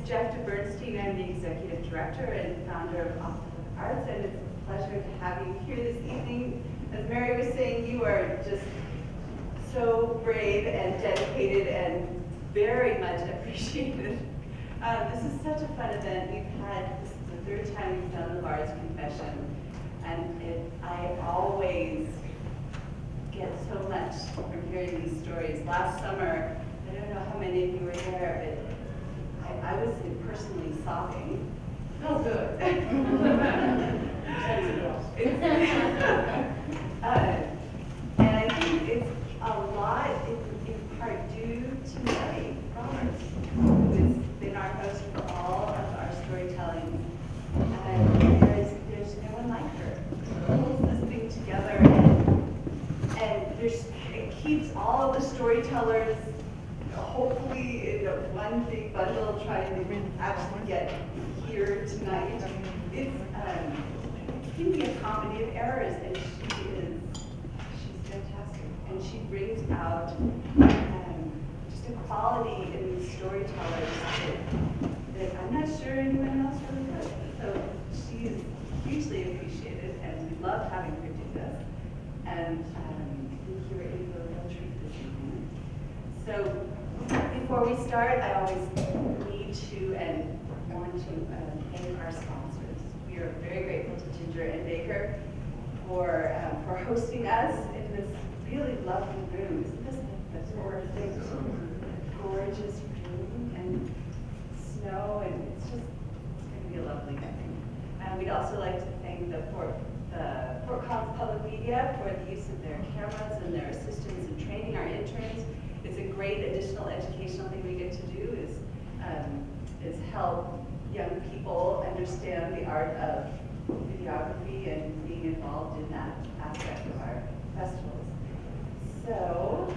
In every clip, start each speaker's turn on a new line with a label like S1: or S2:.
S1: Bernstein. I'm the executive director and founder of Bards, and it's a pleasure to have you here this evening. As Mary was saying, you are just so brave and dedicated and very much appreciated. This is such a fun event. This is the third time we've done the Bards Confession, and I always get so much from hearing these stories. Last summer, I don't know how many of you were there, but I was personally sobbing. Oh, good. And I think it's a lot in part due to Mary Roberts, who has been our host for all of our storytelling. And there's no one like her. Who holds this thing together, and it keeps all of the storytellers hopefully in one big bundle trying to actually get here tonight. It's can be a comedy of errors, and she's fantastic, and she brings out just a quality in these storytellers that I'm not sure anyone else really does. So she is hugely appreciated, and we love having her do this. And we were in for a real treat this evening. So before we start, I always need to and want to thank our sponsors. We are very grateful to Ginger and Baker for hosting us in this really lovely room. Isn't this the gorgeous room and snow, and it's going to be a lovely evening. And we'd also like to thank the Fort Collins Public Media for the use of their cameras and their assistance in training our interns. It's a great additional educational thing we get to do is help young people understand the art of videography and being involved in that aspect of our festivals. So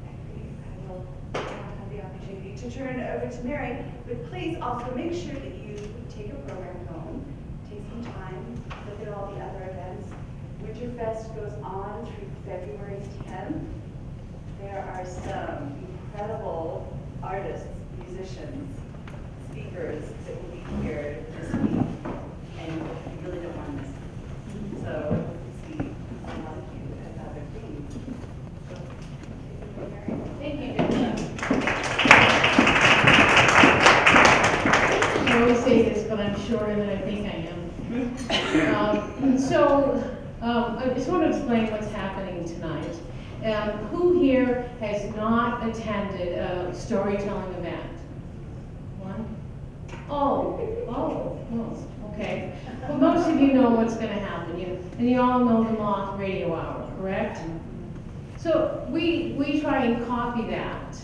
S1: I will have the opportunity to turn it over to Mary, but please also make sure that you take your program home, take some time, look at all the other events. WinterFest goes on through February 10th. There are some incredible artists, musicians, speakers that will be here this week, and you really don't want to miss them. So we'll see a lot of you at other things.
S2: Thank you, Jenna. I always say this, but I'm sure that I think I am. I just want to explain what's happening tonight. Who here has not attended a storytelling event? One? Oh, okay. Well, most of you know what's going to happen, and you all know the Moth Radio Hour, correct? So we try and copy that.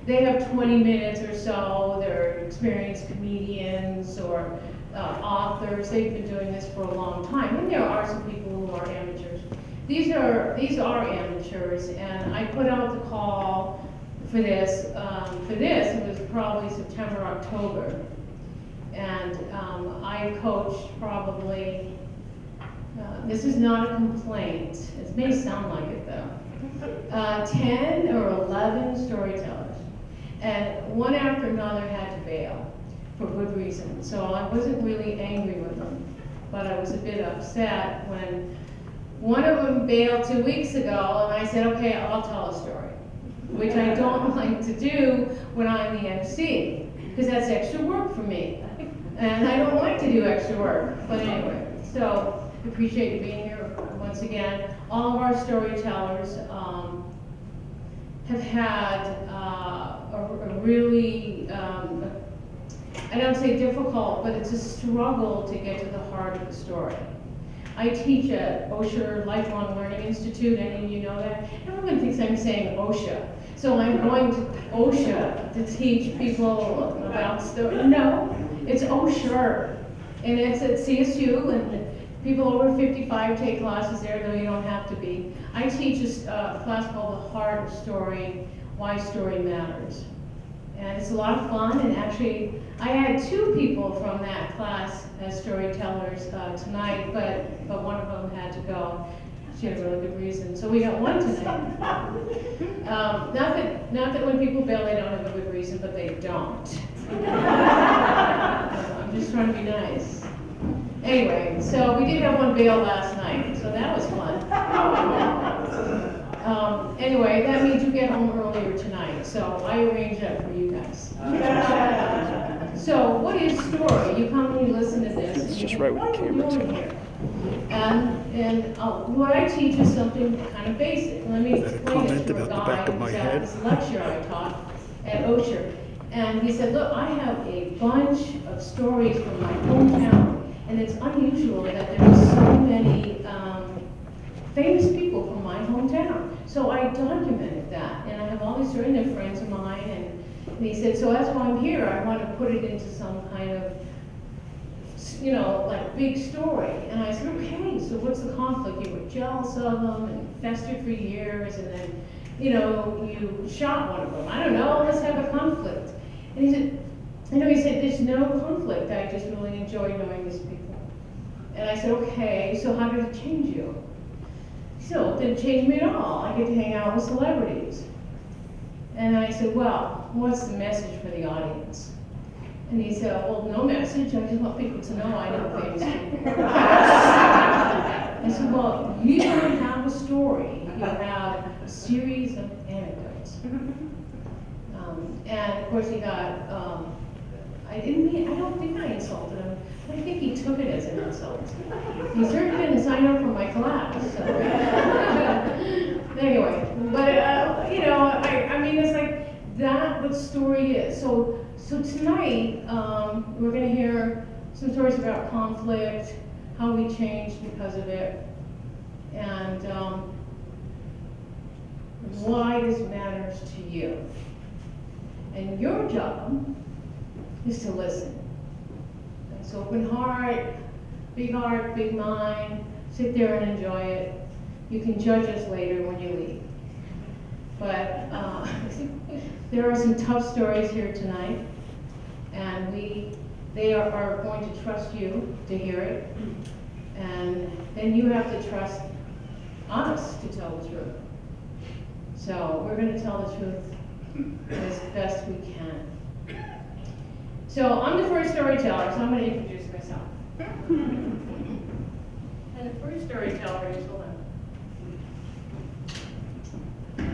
S2: They have 20 minutes or so. They're experienced comedians or authors. They've been doing this for a long time, and there are some people who are amateurs. These are amateurs, and I put out the call for this. It was probably September, October, and I coached probably. This is not a complaint. It may sound like it though. 10 or 11 storytellers, and one after another had to bail for good reason. So I wasn't really angry with them, but I was a bit upset when one of them bailed 2 weeks ago, and I said, okay, I'll tell a story, which I don't like to do when I'm the MC, because that's extra work for me, and I don't like to do extra work. But anyway, so appreciate you being here once again. All of our storytellers have had a really, I don't say difficult, but it's a struggle to get to the heart of the story. I teach at OSHA Lifelong Learning Institute. Any of you know that? Everyone thinks I'm saying OSHA. So I'm going to OSHA to teach people about story. No, it's OSHA. And it's at CSU, and people over 55 take classes there, though you don't have to be. I teach a class called The Heart of Story, Why Story Matters. And it's a lot of fun, and actually, I had 2 people from that class as storytellers tonight, but one of them had to go. She had a really good reason. So we got one tonight. Not that when people bail, they don't have a good reason, but they don't. I'm just trying to be nice. Anyway, so we did have one bail last night, so that was fun. Anyway, that means you get home earlier tonight, so I arranged that for you guys. So, what is story? You come and you listen to this.
S3: It's just right with the camera too.
S2: And what I teach is something kind of basic. Let me explain it
S3: comment
S2: to a
S3: about the
S2: guy
S3: back of
S2: who
S3: my
S2: was at
S3: head?
S2: this lecture I taught at Osher. And he said, look, I have a bunch of stories from my hometown, and it's unusual that there's so many famous people from my hometown. So I documented that, and I have all these stories, and they're friends of mine, and he said, so that's why I'm here. I want to put it into some kind of, you know, like big story. And I said, okay, so what's the conflict? You were jealous of them and festered for years, and then, you know, you shot one of them. I don't know, let's have a conflict. And he said, he said, there's no conflict. I just really enjoy knowing these people. And I said, okay, so how did it change you? So it didn't change me at all. I get to hang out with celebrities. And I said, well, what's the message for the audience? And he said, well, no message. I just want people to know I know famous people. I said, well, you don't have a story. You have a series of anecdotes. And of course he got, I don't think I insulted him. I think he took it as an insult. He certainly didn't sign up for my class. So. Anyway, but you know, I mean, it's like that. What story is? So tonight we're going to hear some stories about conflict, how we changed because of it, and why this matters to you. And your job is to listen. So open heart, big mind, sit there and enjoy it. You can judge us later when you leave. But there are some tough stories here tonight, and they are going to trust you to hear it, and then you have to trust us to tell the truth. So we're going to tell the truth as best we can. So I'm the first storyteller, so I'm going to introduce myself. And the first storyteller is, hold on.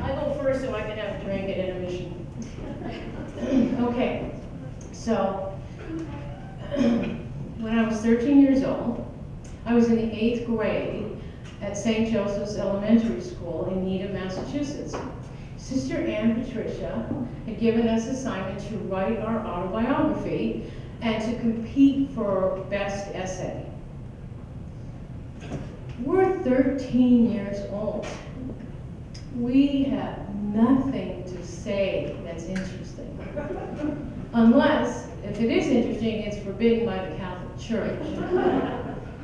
S2: I go first so I can have a drink at intermission. Okay, so when I was 13 years old, I was in the 8th grade at St. Joseph's Elementary School in Needham, Massachusetts. Sister Ann Patricia had given us assignment to write our autobiography and to compete for best essay. We're 13 years old. We have nothing to say that's interesting. Unless, if it is interesting, it's forbidden by the Catholic Church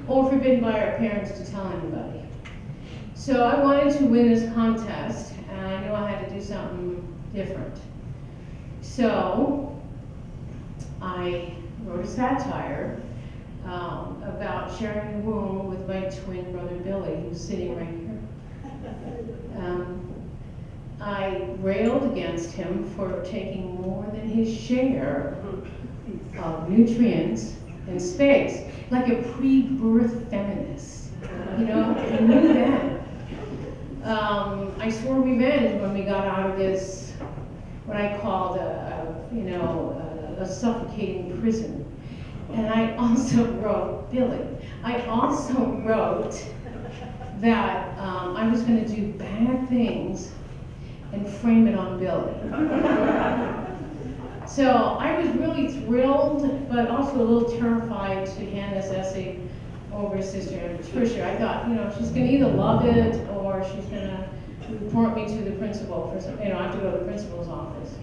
S2: or forbidden by our parents to tell anybody. So I wanted to win this contest, and I knew I had to do something different. So I wrote a satire about sharing the room with my twin brother Billy, who's sitting right here. I railed against him for taking more than his share of nutrients and space, like a pre-birth feminist. You know, I knew that. I swore revenge when we got out of this, what I called a suffocating prison. And I also wrote, Billy, I also wrote that I was going to do bad things and frame it on Billy. So I was really thrilled, but also a little terrified to hand this essay over to Sister Ann Patricia. I thought, you know, she's going to either love it or she's going to report me to the principal for some, you know, I have to go to the principal's office.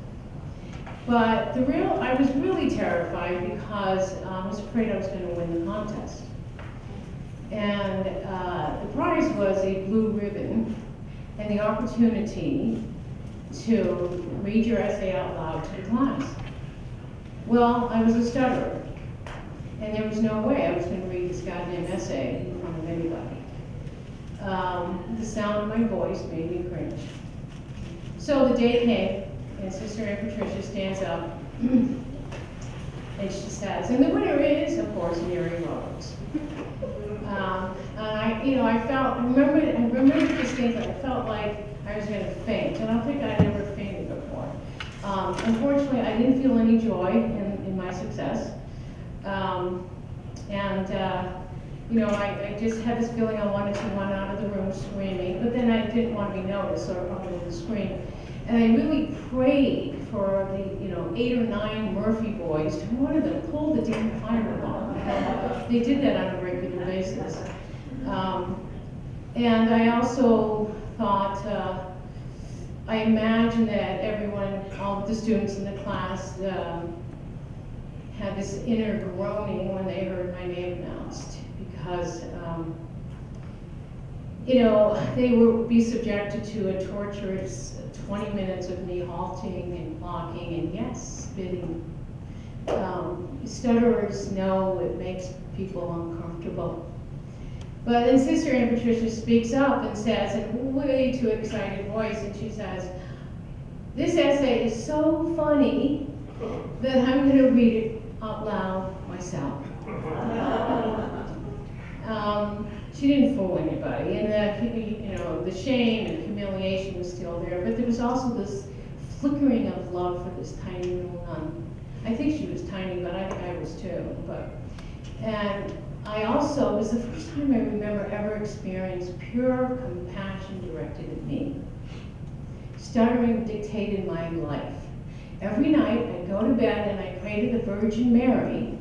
S2: But I was really terrified because I was afraid I was going to win the contest. And the prize was a blue ribbon and the opportunity to read your essay out loud to the class. Well, I was a stutterer, and there was no way I was going to read this goddamn essay in front of anybody. The sound of my voice made me cringe. So the day came, and Sister Ann Patricia stands up, and she says, and the winner is, of course, Mary Roberts. And I remember this thing that I felt like I was going to faint, and I don't think I'd ever fainted before. Unfortunately, I didn't feel any joy in my success. I just had this feeling I wanted to run out of the room screaming, but then I didn't want to be noticed, so I wanted to scream. And I really prayed for the 8 or 9 Murphy boys to one of them pull the damn fireball. They did that on a regular basis. And I also thought, I imagined that everyone, all of the students in the class, had this inner groaning when they heard my name announced, because they would be subjected to a torturous 20 minutes of me halting and blocking and yes, spitting. Stutterers know it makes people uncomfortable. But then Sister Ann Patricia speaks up and says in a way too excited voice, and she says, "This essay is so funny that I'm going to read it out loud myself." She didn't fool anybody, and the shame and humiliation was still there, but there was also this flickering of love for this tiny little nun. I think she was tiny, but I think I was too. And I also, it was the first time I remember ever experienced pure compassion directed at me. Stuttering dictated my life. Every night I'd go to bed and I'd pray to the Virgin Mary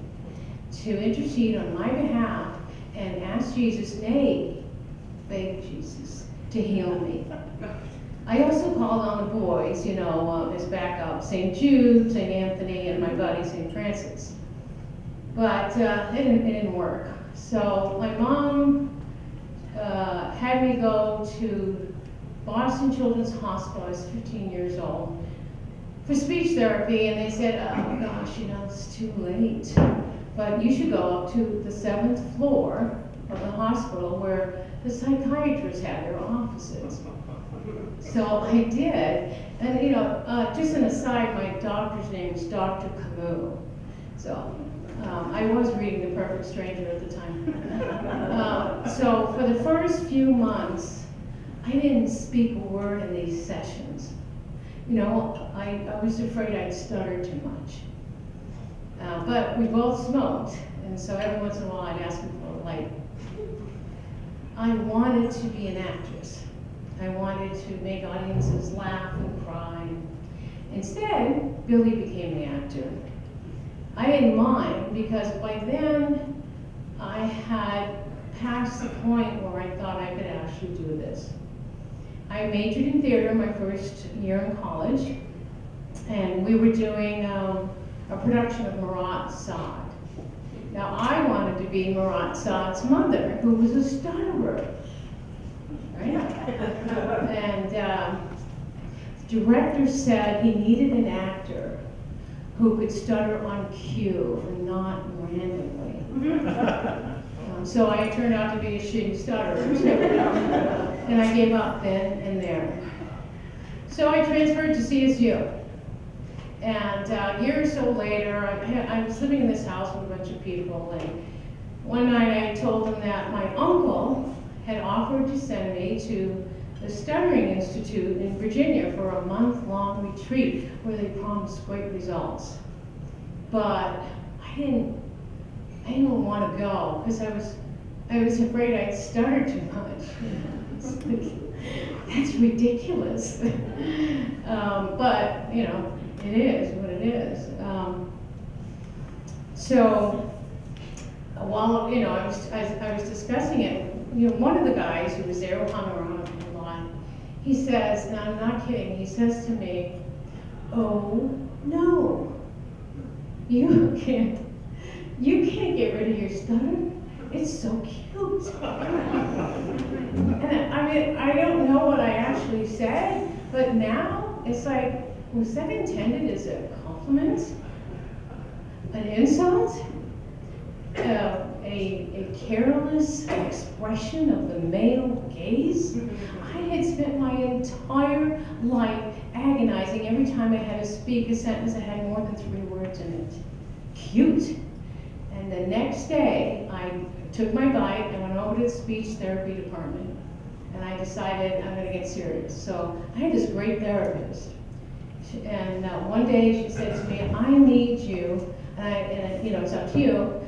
S2: to intercede on my behalf and ask Jesus, nay, beg Jesus, to heal me. I also called on the boys, as backup, St. Jude, St. Anthony, and my buddy, St. Francis. But it didn't work. So my mom had me go to Boston Children's Hospital. I was 15 years old for speech therapy, and they said, "Oh gosh, it's too late. But you should go up to the 7th floor of the hospital where the psychiatrists had their offices." So I did, and just an aside, my doctor's name is Dr. Camus. So I was reading The Perfect Stranger at the time. So for the first few months, I didn't speak a word in these sessions. I was afraid I'd stutter too much. But we both smoked, and so every once in a while I'd ask him for a light. I wanted to be an actress. I wanted to make audiences laugh and cry. Instead, Billy became the actor. I didn't mind, because by then I had passed the point where I thought I could actually do this. I majored in theater my first year in college, and we were doing a production of Marat Sade. Now I wanted to be Marat Sade's mother, who was a stutterer, right? And the director said he needed an actor who could stutter on cue and not randomly. So I turned out to be a shitty stutterer too. And I gave up then and there. So I transferred to CSU. And a year or so later, I was living in this house with a bunch of people, and one night I told them that my uncle had offered to send me to the Stuttering Institute in Virginia for a month-long retreat where they promised great results. But I didn't want to go because I was afraid I'd stutter too much. That's ridiculous. But it is what it is. So while I was discussing it, one of the guys who was there, who hung around a lot, he says, and I'm not kidding, he says to me, "Oh no, you can't get rid of your stutter. It's so cute." And I don't know what I actually said, but now it's like, was that intended as a compliment? An insult? A careless expression of the male gaze. I had spent my entire life agonizing every time I had to speak a sentence that had more than 3 words in it. Cute. And the next day, I took my bike and went over to the speech therapy department, and I decided I'm going to get serious. So I had this great therapist, and one day she said to me, I need you, and it's up to you,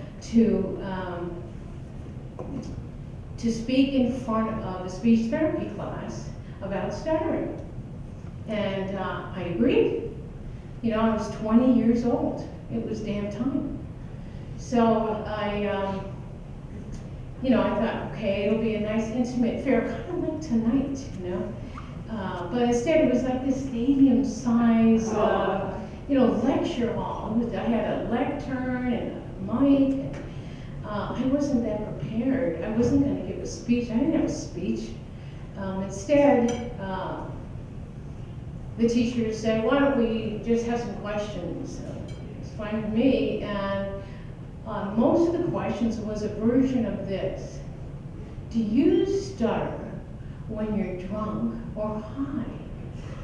S2: to speak in front of a speech therapy class about stuttering. And I agreed. I was 20 years old. It was damn time. So I thought, okay, it'll be a nice intimate affair, kind of like tonight, But instead it was like this stadium size, lecture hall. I had a lectern and a mic. And, I wasn't that prepared. I wasn't going to give a speech. I didn't have a speech. Instead, the teacher said, why don't we just have some questions? It's fine with me. And most of the questions was a version of this. Do you stutter when you're drunk or high?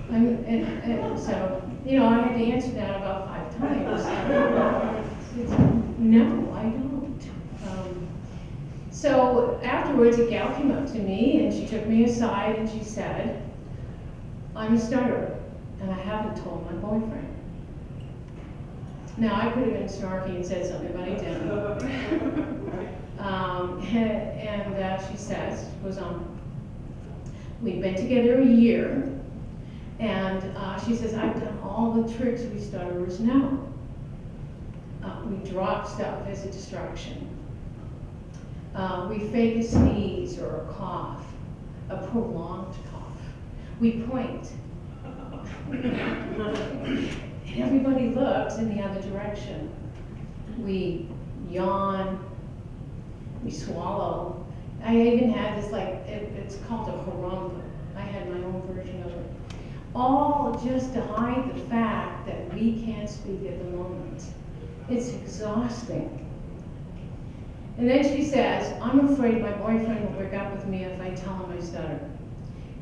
S2: And so, I had to answer that about 5 times. No, I don't. So afterwards, a gal came up to me and she took me aside and she said, I'm a stutterer and I haven't told my boyfriend. Now, I could have been snarky and said something, but I didn't. And she says, goes on, we've been together a year, and she says, I've done all the tricks we stutterers know. We drop stuff as a distraction. We fake a sneeze or a cough, a prolonged cough. We point. And everybody looks in the other direction. We yawn, we swallow. I even had this, it's called a harump. I had my own version of it. All just to hide the fact that we can't speak at the moment. It's exhausting. And then she says, I'm afraid my boyfriend will break up with me if I tell him I stutter.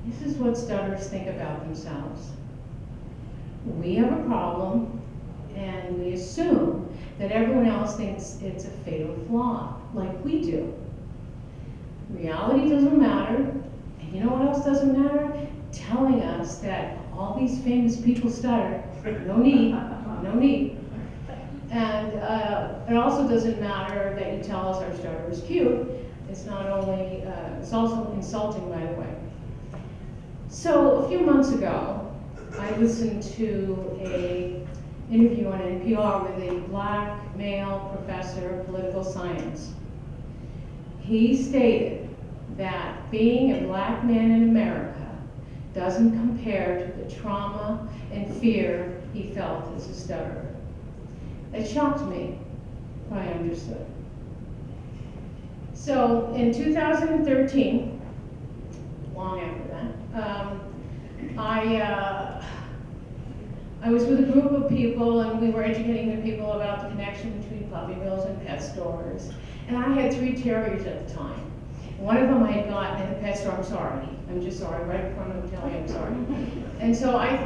S2: This is what stutterers think about themselves. We have a problem, and we assume that everyone else thinks it's a fatal flaw, like we do. Reality doesn't matter, and you know what else doesn't matter? Telling us that all these famous people stutter. No need, no need. And it also doesn't matter that you tell us our stutter is cute. It's not only, it's also insulting, by the way. So a few months ago, I listened to an interview on NPR with a black male professor of political science. He stated that being a black man in America doesn't compare to the trauma and fear he felt as a stutterer. It shocked me, but I understood. So in 2013, long after that, I was with a group of people, and we were educating the people about the connection between puppy mills and pet stores. And I had 3 terriers at the time. One of them I had gotten at the pet store. I'm just sorry, right in front of them telling you I'm sorry. And so I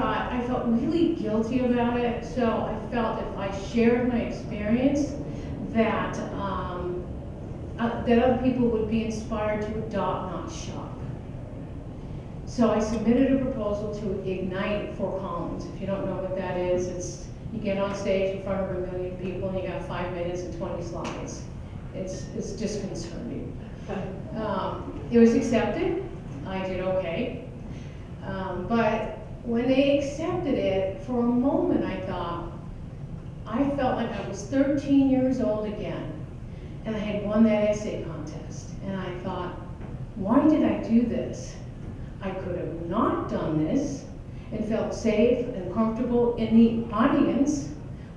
S2: felt really guilty about it. So I felt if I shared my experience, that other people would be inspired to adopt, not shop. So I submitted a proposal to Ignite for Commons. If you don't know what that is, it's you get on stage in front of 1 million people and you got 5 minutes and 20 slides. It's disconcerting. It was accepted. I did okay. But when they accepted it, for a moment I felt like I was 13 years old again. And I had won that essay contest. And I thought, why did I do this? I could have not done this and felt safe and comfortable in the audience,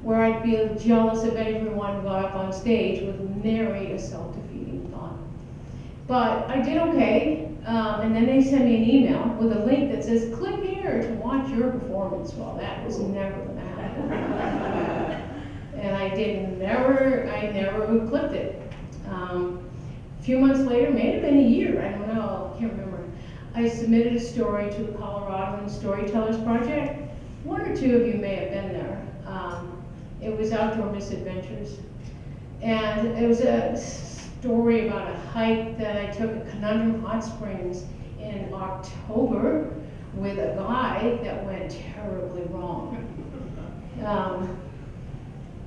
S2: where I'd be jealous of everyone who got up on stage with nary a self-defeating thought. But I did okay, and then they sent me an email with a link that says, click here to watch your performance. Well, that was never gonna happen. And I never clicked it. few months later, may have been a year, I don't know, I can't remember. I submitted a story to the Coloradoan Storytellers Project. One or two of you may have been there. It was Outdoor Misadventures. And it was a story about a hike that I took at Conundrum Hot Springs in October with a guide that went terribly wrong.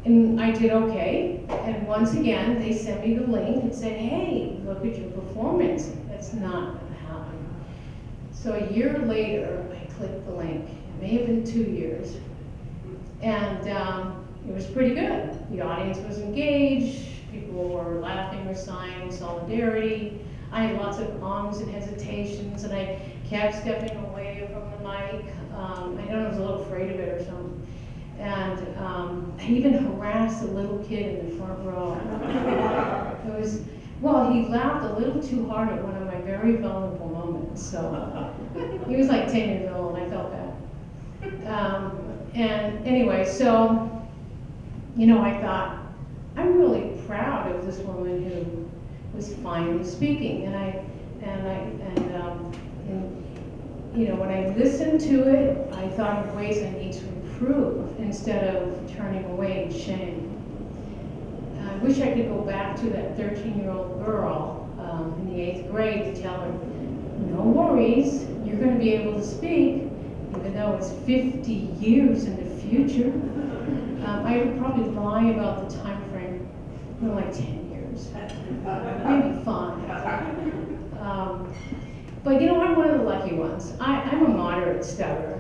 S2: And I did okay, and once again, they sent me the link and said, hey, look at your performance. That's not gonna happen. So a year later, I clicked the link. It may have been 2 years. And it was pretty good. The audience was engaged, people were laughing or sighing, solidarity. I had lots of ums and hesitations, and I kept stepping away from the mic. I don't know, I was a little afraid of it or something. And I even harassed a little kid in the front row. It was, well, he laughed a little too hard at one of my very vulnerable moments. So he was like 10 years old, and I felt bad. And anyway, so, you know, I thought, I'm really proud of this woman who was finally speaking. And you know, when I listened to it, I thought of ways I need to improve instead of turning away in shame. I wish I could go back to that 13-year-old girl in the 8th grade to tell her, no worries, you're going to be able to speak, even though it's 50 years in the future. I would probably lie about the time frame, you know, like 10 years, maybe 5. But you know, I'm one of the lucky ones. I'm a moderate stutterer.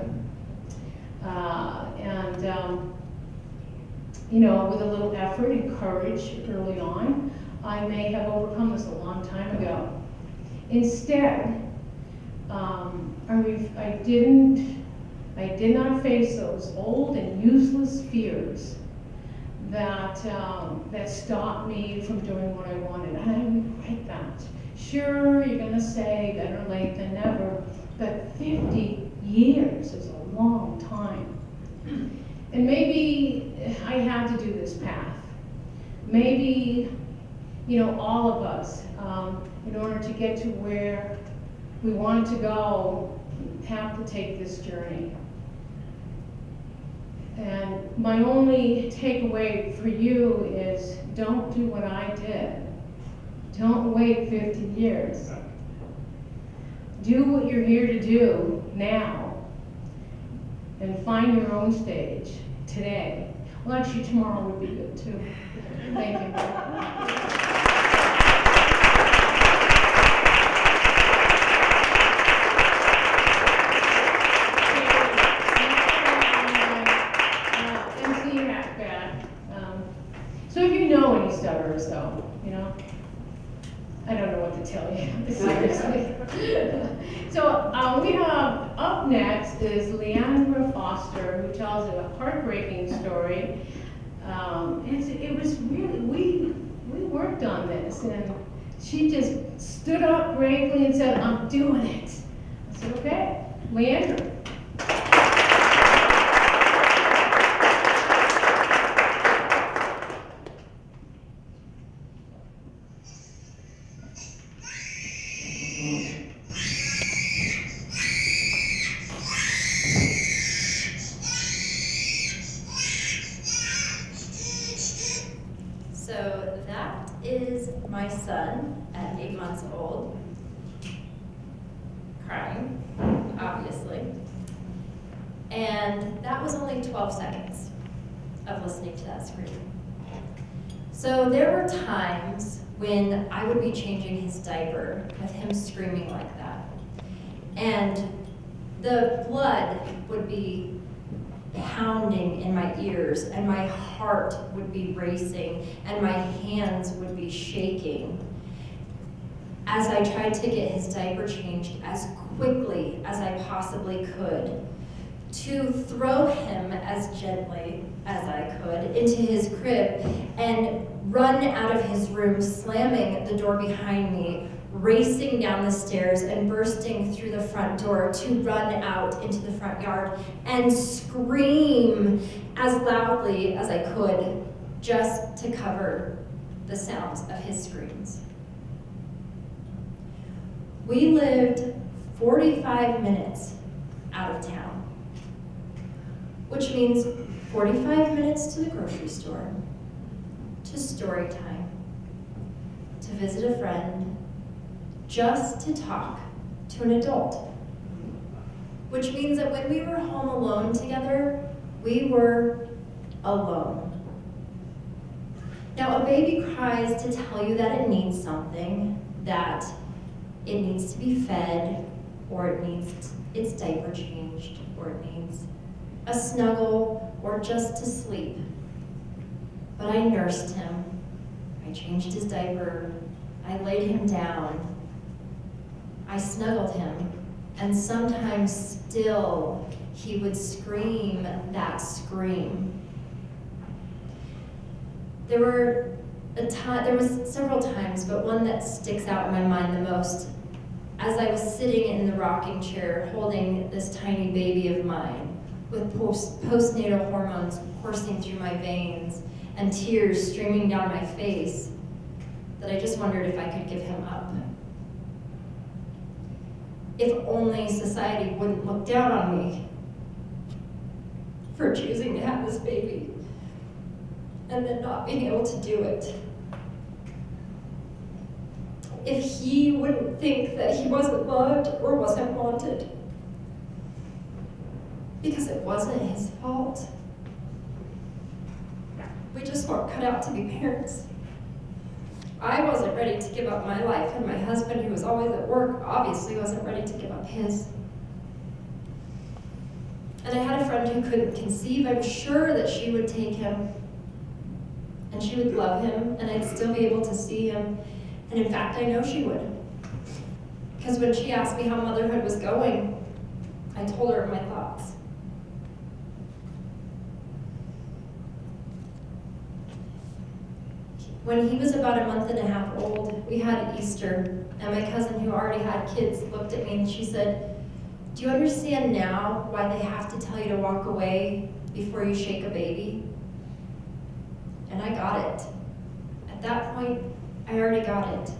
S2: You know, with a little effort and courage early on, I may have overcome this a long time ago. Instead, I did not face those old and useless fears that stopped me from doing what I wanted. And I regret that. Sure, you're gonna say better late than never, but 50 years is a long time. And maybe I had to do this path. Maybe, you know, all of us, in order to get to where we wanted to go, have to take this journey. And my only takeaway for you is don't do what I did. Don't wait 50 years. Do what you're here to do now and find your own stage today. Well, actually, tomorrow would be good too. Thank you. So if you know any stutterers though, you know, I don't know what to tell you, seriously. So we have, up next is Leandra Foster, who tells a heartbreaking story. It was really, we worked on this, and she just stood up bravely and said, I'm doing it. I said, okay, Leandra.
S4: So that is my son at 8 months old, crying, obviously. And that was only 12 seconds of listening to that scream. So there were times when I would be changing his diaper with him screaming like that. And the blood would be pounding in my ears, and my heart would be racing, and my hands would be shaking as I tried to get his diaper changed as quickly as I possibly could, to throw him as gently as I could into his crib and run out of his room, slamming the door behind me, racing down the stairs and bursting through the front door to run out into the front yard and scream as loudly as I could just to cover the sounds of his screams. We lived 45 minutes out of town, which means 45 minutes to the grocery store, to story time, to visit a friend, just to talk to an adult. Which means that when we were home alone together, we were alone. Now, a baby cries to tell you that it needs something, that it needs to be fed, or it needs its diaper changed, or it needs a snuggle, or just to sleep. But I nursed him, I changed his diaper, I laid him down, I snuggled him, and sometimes still he would scream that scream. There was several times, but one that sticks out in my mind the most, as I was sitting in the rocking chair holding this tiny baby of mine with postnatal hormones coursing through my veins and tears streaming down my face, that I just wondered if I could give him up. If only society wouldn't look down on me for choosing to have this baby and then not being able to do it. If he wouldn't think that he wasn't loved or wasn't wanted, because it wasn't his fault. We just weren't cut out to be parents. I wasn't ready to give up my life, and my husband, who was always at work, obviously wasn't ready to give up his. And I had a friend who couldn't conceive. I'm sure that she would take him, and she would love him, and I'd still be able to see him. And in fact, I know she would. Because when she asked me how motherhood was going, I told her my thoughts. When he was about 1.5 months old, we had Easter, and my cousin, who already had kids, looked at me and she said, "Do you understand now why they have to tell you to walk away before you shake a baby?" And I got it. At that point, I already got it.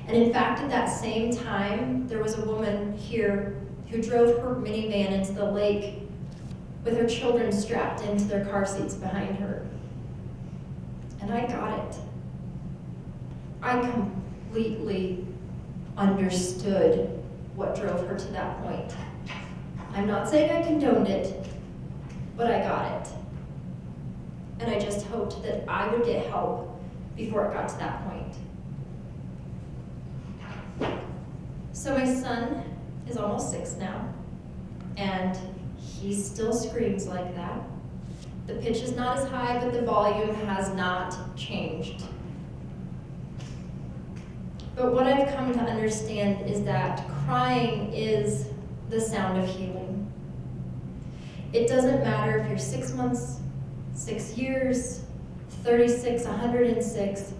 S4: And in fact, at that same time, there was a woman here who drove her minivan into the lake with her children strapped into their car seats behind her. And I got it. I completely understood what drove her to that point. I'm not saying I condoned it, but I got it. And I just hoped that I would get help before it got to that point. So my son is almost 6 now, and he still screams like that. The pitch is not as high, but the volume has not changed. But what I've come to understand is that crying is the sound of healing. It doesn't matter if you're 6 months, 6 years, 36, 106,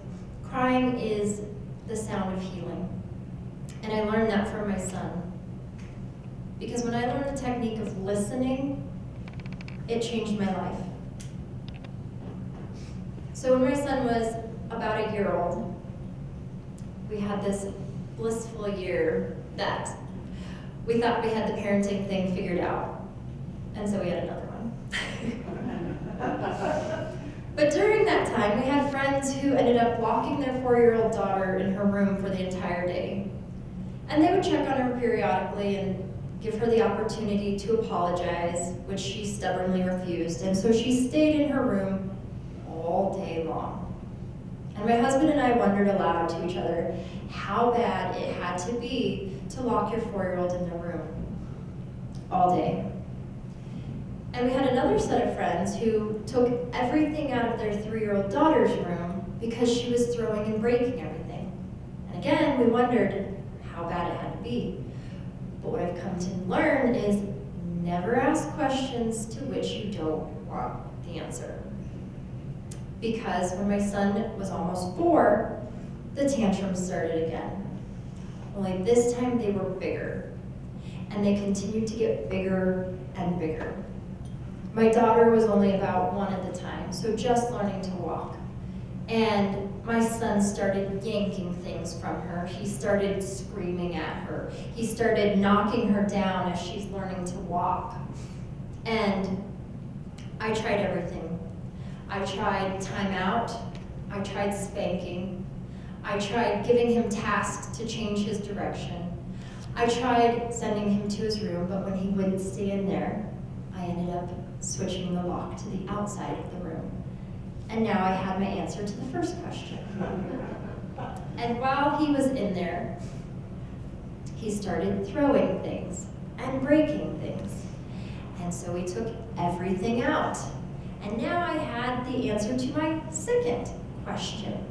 S4: crying is the sound of healing. And I learned that from my son. Because when I learned the technique of listening, it changed my life. So when my son was about 1 year old, we had this blissful year that we thought we had the parenting thing figured out. And so we had another one. But during that time, we had friends who ended up locking their 4-year-old daughter in her room for the entire day. And they would check on her periodically and give her the opportunity to apologize, which she stubbornly refused. And so she stayed in her room all day long. And my husband and I wondered aloud to each other how bad it had to be to lock your 4-year-old in the room all day. And we had another set of friends who took everything out of their 3-year-old daughter's room because she was throwing and breaking everything. And again, we wondered how bad it had to be. But what I've come to learn is never ask questions to which you don't want the answer. Because when my son was almost 4, the tantrums started again. Only this time they were bigger. And they continued to get bigger and bigger. My daughter was only about 1 at the time, so just learning to walk. And my son started yanking things from her. He started screaming at her. He started knocking her down as she's learning to walk. And I tried everything. I tried timeout. I tried spanking. I tried giving him tasks to change his direction. I tried sending him to his room, but when he wouldn't stay in there, I ended up switching the lock to the outside of the room. And now I had my answer to the first question. And while he was in there, he started throwing things and breaking things. And so we took everything out. And now I had the answer to my second question.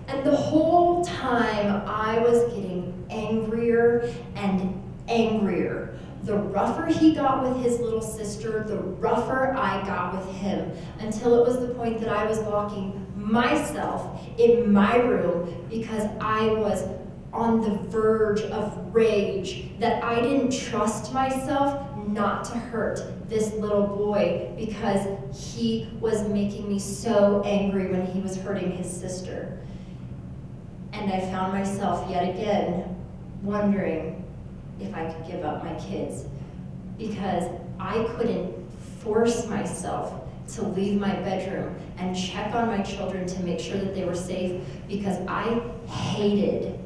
S4: And the whole time I was getting angrier and angrier. The rougher he got with his little sister, the rougher I got with him, until it was the point that I was locking myself in my room because I was on the verge of rage, that I didn't trust myself not to hurt this little boy because he was making me so angry when he was hurting his sister. And I found myself yet again wondering if I could give up my kids, because I couldn't force myself to leave my bedroom and check on my children to make sure that they were safe, because I hated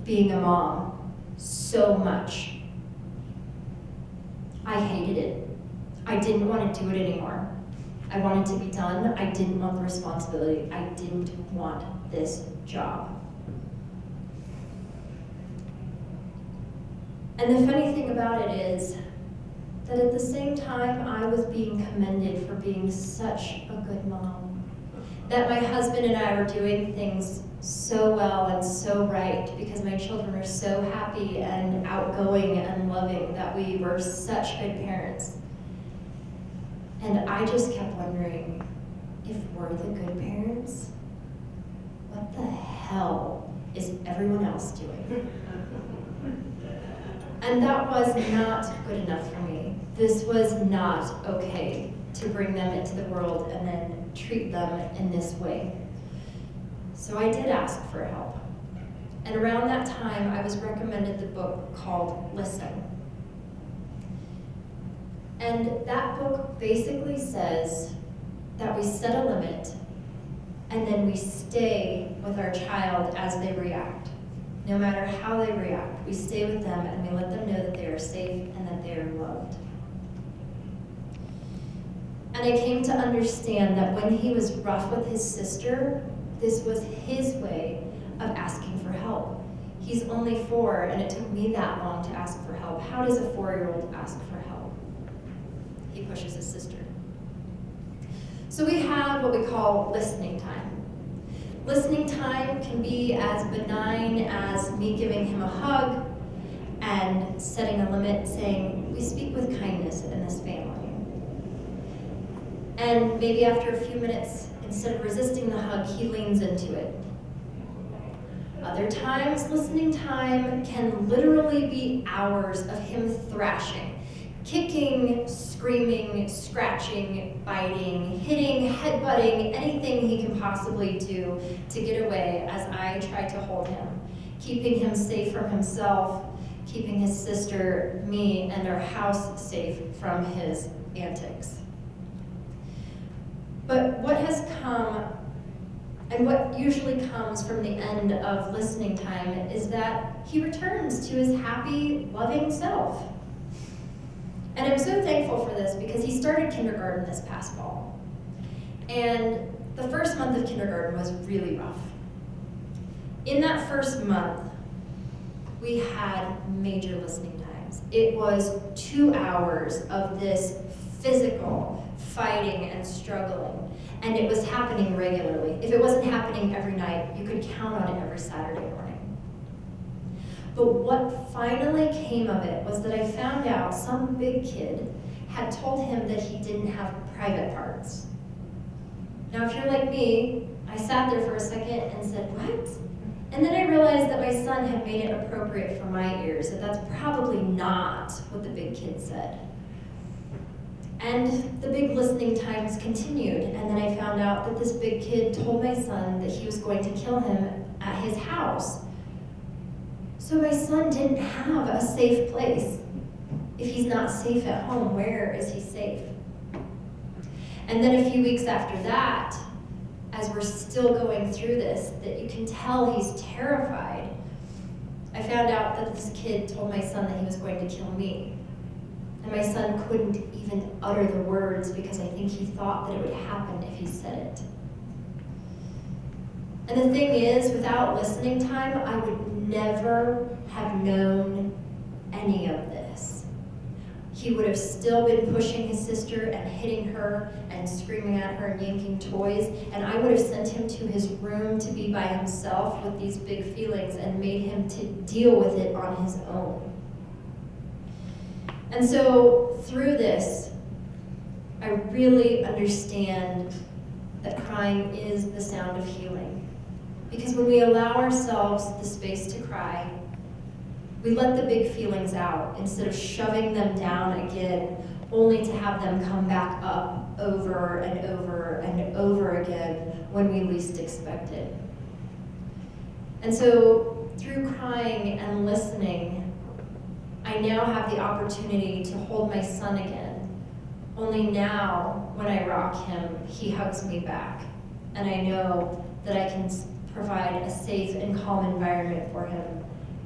S4: being a mom so much. I hated it. I didn't want to do it anymore. I wanted to be done. I didn't want the responsibility. I didn't want this job. And the funny thing about it is that at the same time I was being commended for being such a good mom, that my husband and I were doing things so well and so right because my children were so happy and outgoing and loving, that we were such good parents. And I just kept wondering, if we're the good parents, what the hell is everyone else doing? And that was not good enough for me. This was not okay to bring them into the world and then treat them in this way. So I did ask for help. And around that time, I was recommended the book called Listen. And that book basically says that we set a limit and then we stay with our child as they react. No matter how they react, we stay with them and we let them know that they are safe and that they are loved. And I came to understand that when he was rough with his sister, this was his way of asking for help. He's only 4, and it took me that long to ask for help. How does a 4-year-old ask for help? He pushes his sister. So we have what we call listening time. Listening time can be as benign as me giving him a hug and setting a limit, saying, we speak with kindness in this family. And maybe after a few minutes, instead of resisting the hug, he leans into it. Other times, listening time can literally be hours of him thrashing, kicking, screaming, scratching, biting, hitting, headbutting, anything he can possibly do to get away as I try to hold him, keeping him safe from himself, keeping his sister, me, and our house safe from his antics. But what has come, and what usually comes from the end of listening time, is that he returns to his happy, loving self. And I'm so thankful for this because he started kindergarten this past fall. And the first month of kindergarten was really rough. In that first month, we had major listening times. It was 2 hours of this physical fighting and struggling. And it was happening regularly. If it wasn't happening every night, you could count on it every Saturday morning. But what finally came of it was that I found out some big kid had told him that he didn't have private parts. Now, if you're like me, I sat there for a second and said, what? And then I realized that my son had made it appropriate for my ears, that that's probably not what the big kid said. And the big listening times continued, and then I found found out that this big kid told my son that he was going to kill him at his house. So my son didn't have a safe place. If he's not safe at home, where is he safe? And then a few weeks after that, as we're still going through this, that you can tell he's terrified, I found out that this kid told my son that he was going to kill me. And my son couldn't even utter the words because I think he thought that it would happen if he said it. And the thing is, without listening time, I would never have known any of this. He would have still been pushing his sister and hitting her and screaming at her and yanking toys, and I would have sent him to his room to be by himself with these big feelings and made him to deal with it on his own. And so through this, I really understand that crying is the sound of healing. Because when we allow ourselves the space to cry, we let the big feelings out instead of shoving them down again, only to have them come back up over and over and over again when we least expect it. And so through crying and listening, I now have the opportunity to hold my son again. Only now, when I rock him, he hugs me back. And I know that I can provide a safe and calm environment for him,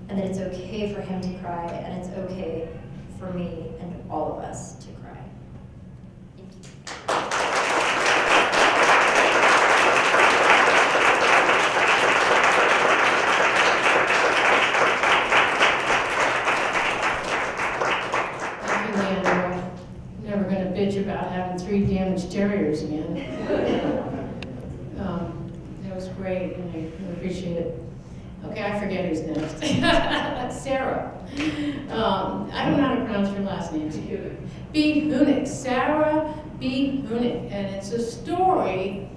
S4: and that it's okay for him to cry, and it's okay for me and all of us to cry. Thank you.
S2: About having 3 damaged terriers again. That was great, and I really appreciate it. Okay, I forget who's next. That's Sarah. I don't know how to pronounce your last name. Beethoven. Sarah Beethoven. And it's a story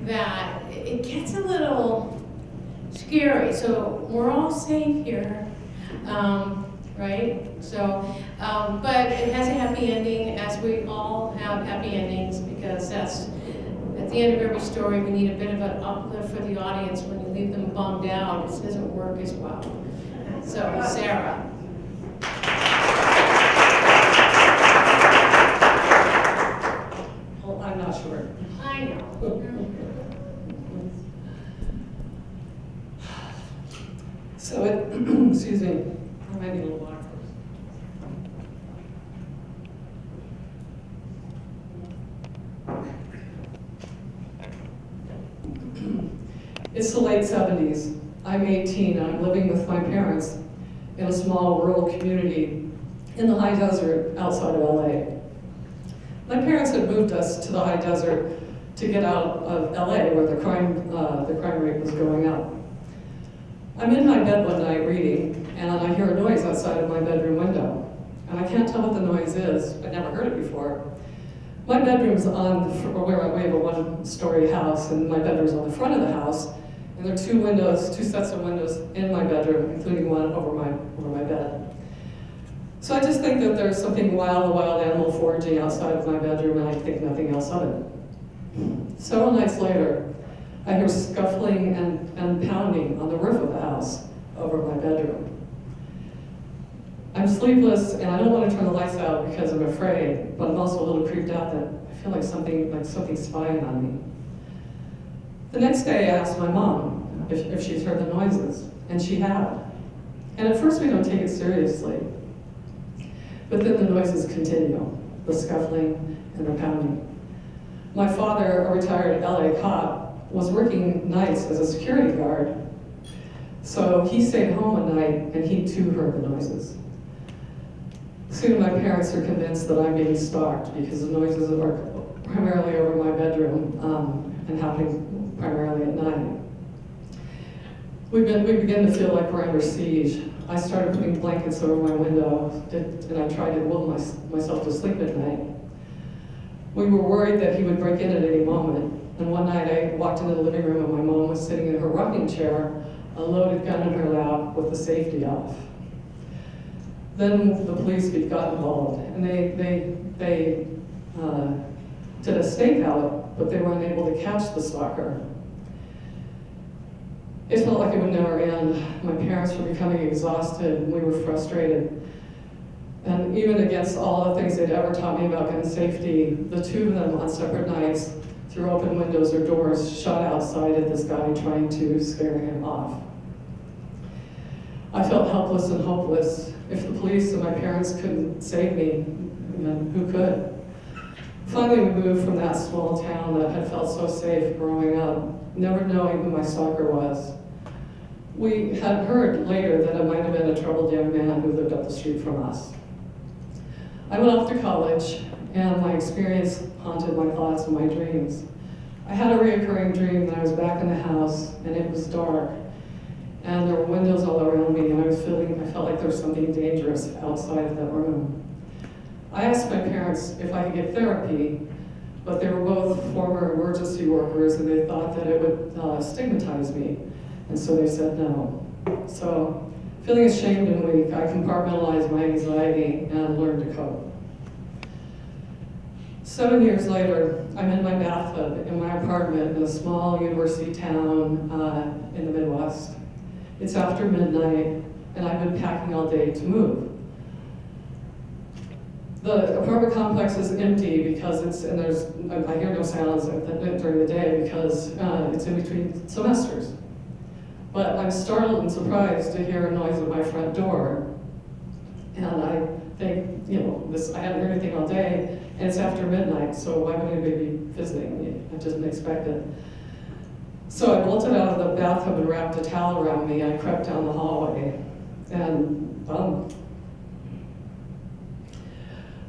S2: that it gets a little scary. So we're all safe here. Right? So, but it has a happy ending, as we all have happy endings, because that's, at the end of every story, we need a bit of an uplift for the audience. When you leave them bummed out, it doesn't work as well. So, Sarah.
S3: Well, I'm not sure.
S2: I know.
S3: So it, excuse me, I might need a little water first. It's the late 70s. I'm 18 and I'm living with my parents in a small rural community in the high desert outside of LA. My parents had moved us to the high desert to get out of LA where the crime rate was going up. I'm in my bed one night reading, and I hear a noise outside of my bedroom window. And I can't tell what the noise is. I'd never heard it before. My bedroom's on, we have a one-story house, and my bedroom's on the front of the house. And there are 2 windows, 2 sets of windows in my bedroom, including one over my bed. So I just think that there's something wild, a wild animal foraging outside of my bedroom, and I think nothing else of it. Several nights later, I hear scuffling and pounding on the roof of the house over my bedroom. I'm sleepless, and I don't want to turn the lights out because I'm afraid, but I'm also a little creeped out that I feel like something's spying on me. The next day, I asked my mom if she's heard the noises, and she had. And at first, we don't take it seriously. But then the noises continue, the scuffling and the pounding. My father, a retired LA cop, was working nights as a security guard. So he stayed home one night, and he too heard the noises. Soon my parents are convinced that I'm being stalked because the noises are primarily over my bedroom and happening primarily at night. We begin to feel like we're under siege. I started putting blankets over my window, and I tried to will myself to sleep at night. We were worried that he would break in at any moment. And one night I walked into the living room and my mom was sitting in her rocking chair, a loaded gun in her lap with the safety off. Then the police got involved, and they did a stakeout but they were unable to catch the stalker. It felt like it would never end. My parents were becoming exhausted, and we were frustrated. And even against all the things they'd ever taught me about gun safety, the two of them on separate nights, through open windows or doors, shot outside at this guy trying to scare him off. I felt helpless and hopeless. If the police and my parents couldn't save me, then who could? Finally, we moved from that small town that had felt so safe growing up, never knowing who my stalker was. We had heard later that it might have been a troubled young man who lived up the street from us. I went off to college, and my experience haunted my thoughts and my dreams. I had a reoccurring dream that I was back in the house, and it was dark, and there were windows all around me, and I felt like there was something dangerous outside of that room. I asked my parents if I could get therapy, but they were both former emergency workers, and they thought that it would stigmatize me, and so they said no. So, feeling ashamed and weak, I compartmentalized my anxiety and learned to cope. 7 years later, I'm in my bathtub in my apartment in a small university town in the Midwest. It's after midnight, and I've been packing all day to move. The apartment complex is empty because I hear no sounds during the day because it's in between semesters. But I'm startled and surprised to hear a noise at my front door. And I think, I haven't heard anything all day, and it's after midnight, so why would anybody be visiting me? I didn't expect it. So I bolted out of the bathtub and wrapped a towel around me, and I crept down the hallway, and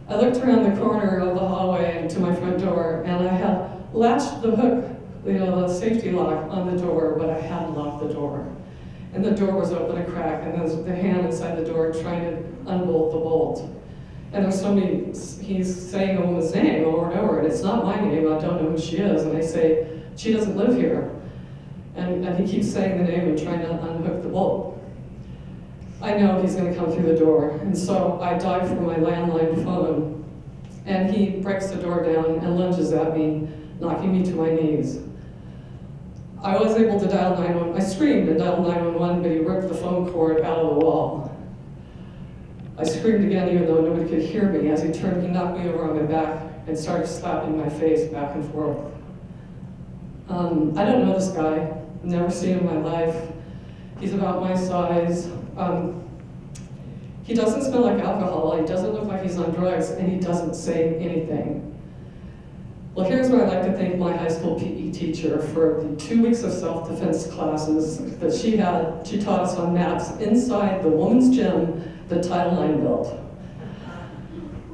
S3: I looked around the corner of the hallway into my front door, and I had latched the hook, the safety lock on the door, but I hadn't locked the door. And the door was open a crack, and there's the hand inside the door trying to unbolt the bolt. And there's somebody, he's saying a woman's name over and over, and it's not my name, I don't know who she is. And I say, she doesn't live here. And he keeps saying the name and trying to unhook the bolt. I know he's gonna come through the door, and so I dive for my landline phone, and he breaks the door down and lunges at me, knocking me to my knees. I was able to dial 911, I screamed and dialed 911, but he ripped the phone cord out of the wall. I screamed again, even though nobody could hear me. As he turned, he knocked me over on my back and started slapping my face back and forth. I don't know this guy, never seen him in my life. He's about my size. He doesn't smell like alcohol, he doesn't look like he's on drugs, and he doesn't say anything. Well, here's where I'd like to thank my high school PE teacher for the 2 weeks of self-defense classes that she had. She taught us on maps inside the women's gym that Title IX built.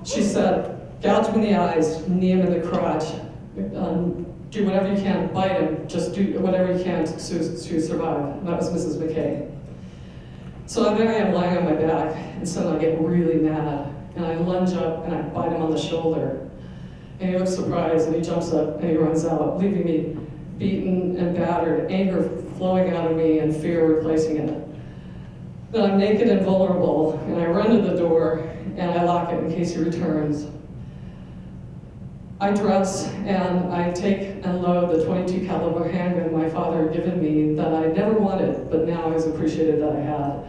S3: She said, gouge him in the eyes, knee him in the crotch, do whatever you can, bite him, just do whatever you can to survive. And that was Mrs. McKay. So there I am lying on my back, and suddenly I get really mad, and I lunge up and I bite him on the shoulder. And he looks surprised, and he jumps up and he runs out, leaving me beaten and battered, anger flowing out of me and fear replacing it. Then I'm naked and vulnerable, and I run to the door and I lock it in case he returns. I dress and I take and load the .22 caliber handgun my father had given me that I never wanted, but now I was appreciated that I had.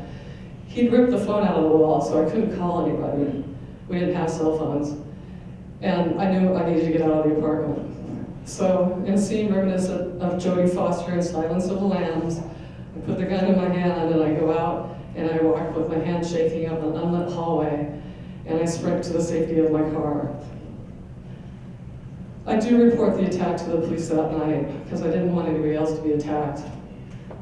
S3: He'd ripped the phone out of the wall, so I couldn't call anybody. We didn't have cell phones. And I knew I needed to get out of the apartment. So, in a scene reminiscent of Jodie Foster in Silence of the Lambs, I put the gun in my hand and I go out and I walk with my hand shaking up an unlit hallway, and I sprint to the safety of my car. I do report the attack to the police that night because I didn't want anybody else to be attacked.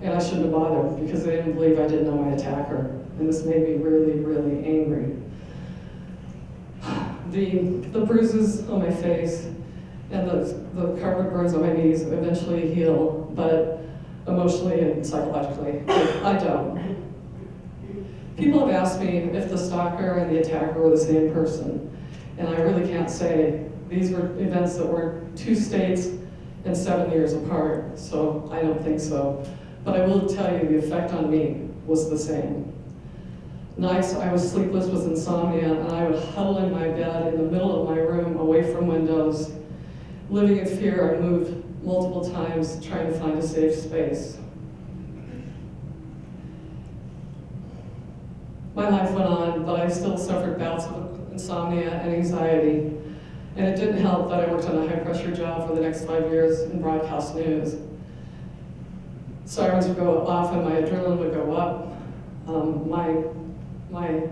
S3: And I shouldn't have bothered because they didn't believe I didn't know my attacker. And this made me really, really angry. The bruises on my face and the carpet burns on my knees eventually heal, but emotionally and psychologically, I don't. People have asked me if the stalker and the attacker were the same person, and I really can't say. These were events that were 2 states and 7 years apart, so I don't think so. But I will tell you the effect on me was the same. Nights I was sleepless with insomnia, and I would huddle in my bed in the middle of my room away from windows, Living in fear, I moved multiple times trying to find a safe space. My life went on, but I still suffered bouts of insomnia and anxiety. And it didn't help that I worked on a high-pressure job for the next 5 years in broadcast news. Sirens would go off and my adrenaline would go up. My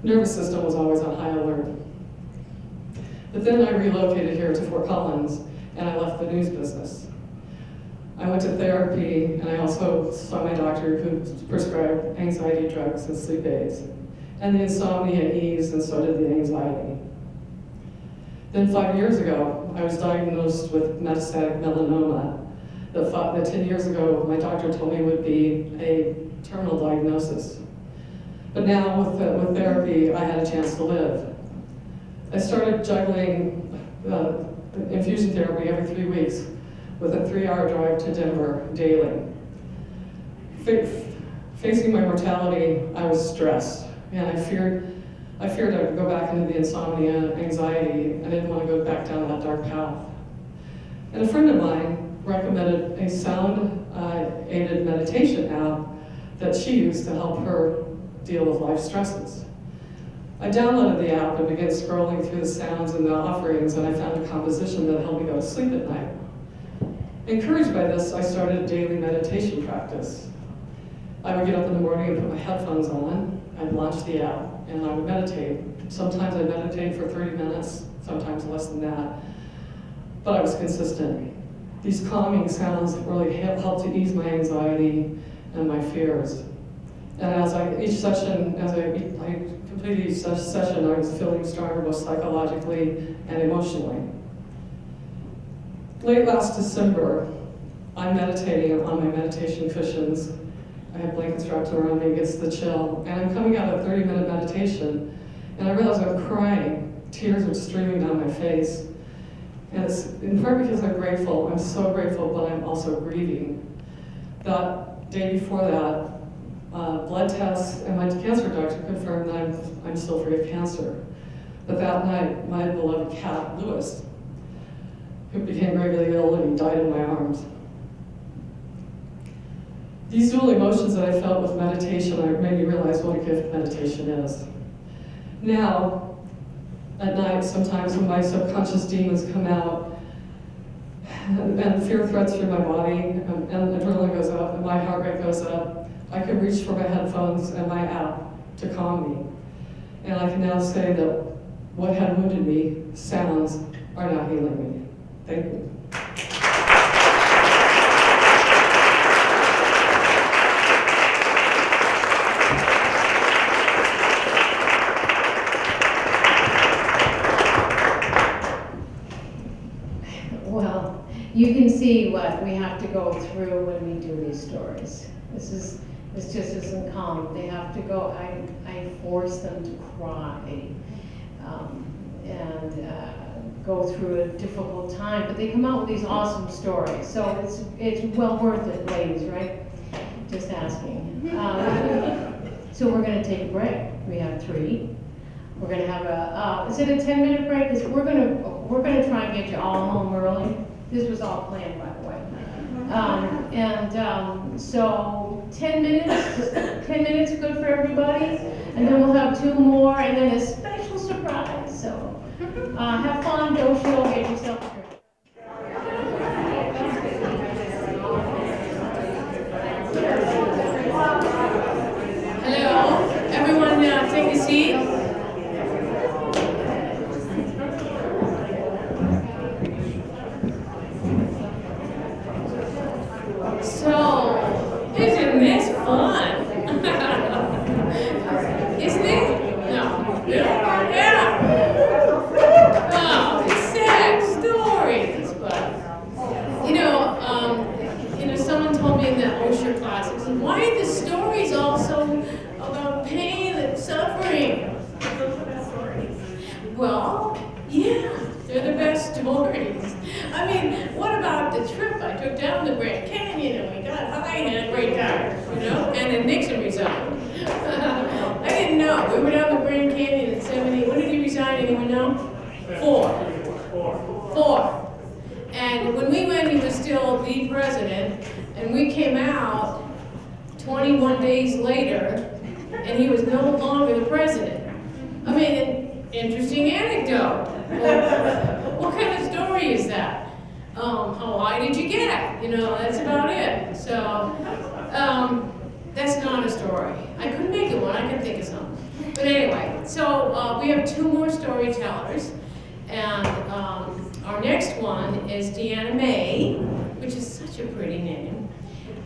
S3: nervous system was always on high alert. But then I relocated here to Fort Collins and I left the news business. I went to therapy and I also saw my doctor who prescribed anxiety drugs and sleep aids. And the insomnia eased and so did the anxiety. Then 5 years ago, I was diagnosed with metastatic melanoma that 10 years ago my doctor told me would be a terminal diagnosis. But now with therapy, I had a chance to live. I started juggling infusion therapy every 3 weeks with a 3-hour drive to Denver daily. Facing my mortality, I was stressed, and I feared I would go back into the insomnia, anxiety. I didn't want to go back down that dark path. And a friend of mine recommended a sound-aided meditation app that she used to help her deal with life stresses. I downloaded the app and began scrolling through the sounds and the offerings, and I found a composition that helped me go to sleep at night. Encouraged by this, I started a daily meditation practice. I would get up in the morning and put my headphones on, I'd launch the app, and I would meditate. Sometimes I'd meditate for 30 minutes, sometimes less than that, but I was consistent. These calming sounds really helped to ease my anxiety and my fears. And as I completed each session, I was feeling stronger both psychologically and emotionally. Late last December, I'm meditating on my meditation cushions. I have blankets wrapped around me against the chill, and I'm coming out of a 30-minute meditation, and I realize I'm crying. Tears are streaming down my face. And it's in part because I'm grateful. I'm so grateful, but I'm also grieving. That day before that, blood tests and my cancer doctor confirmed that I'm still free of cancer. But that night, my beloved cat, Lewis, who became gravely ill and he died in my arms. These dual emotions that I felt with meditation made me realize what a gift meditation is. Now, at night, sometimes when my subconscious demons come out and fear threads through my body and adrenaline goes up and my heart rate goes up, I can reach for my headphones and my app to calm me. And I can now say that what had wounded me, sounds, are now healing me. Thank you.
S2: Well, you can see what we have to go through when we do these stories. This just isn't calm. They have to go, I force them to cry and go through a difficult time, but they come out with these awesome stories. So it's well worth it, ladies, right? Just asking. So we're gonna take a break. We have 3. We're gonna have is it a 10-minute break? Because we're gonna try and get you all home early. This was all planned, by the way. So 10 minutes, 10 minutes good for everybody, and then we'll have 2 more, and then a special surprise. So have fun, don't chill, get yourself a drink. Hello, everyone, take a seat. So, isn't this fun? Isn't it? No. Yeah. Oh, sad stories, but someone told me in the Osher class, I said, why are the stories all so about pain and suffering? Well, yeah, they're the best stories. I mean, what about the trip I took down the Grand Canyon and we got high and had a great time, and then Nixon resigned. I didn't know. We were down the Grand Canyon in 70. When did he resign? Anyone know? 4. be president, and we came out 21 days later, and he was no longer the president. I mean, an interesting anecdote. What kind of story is that? How high did you get? You know, that's about it. So, that's not a story. I couldn't make it one, I could think of something. But anyway, so we have 2 more storytellers, and our next one is Deanna May, which is such a pretty name.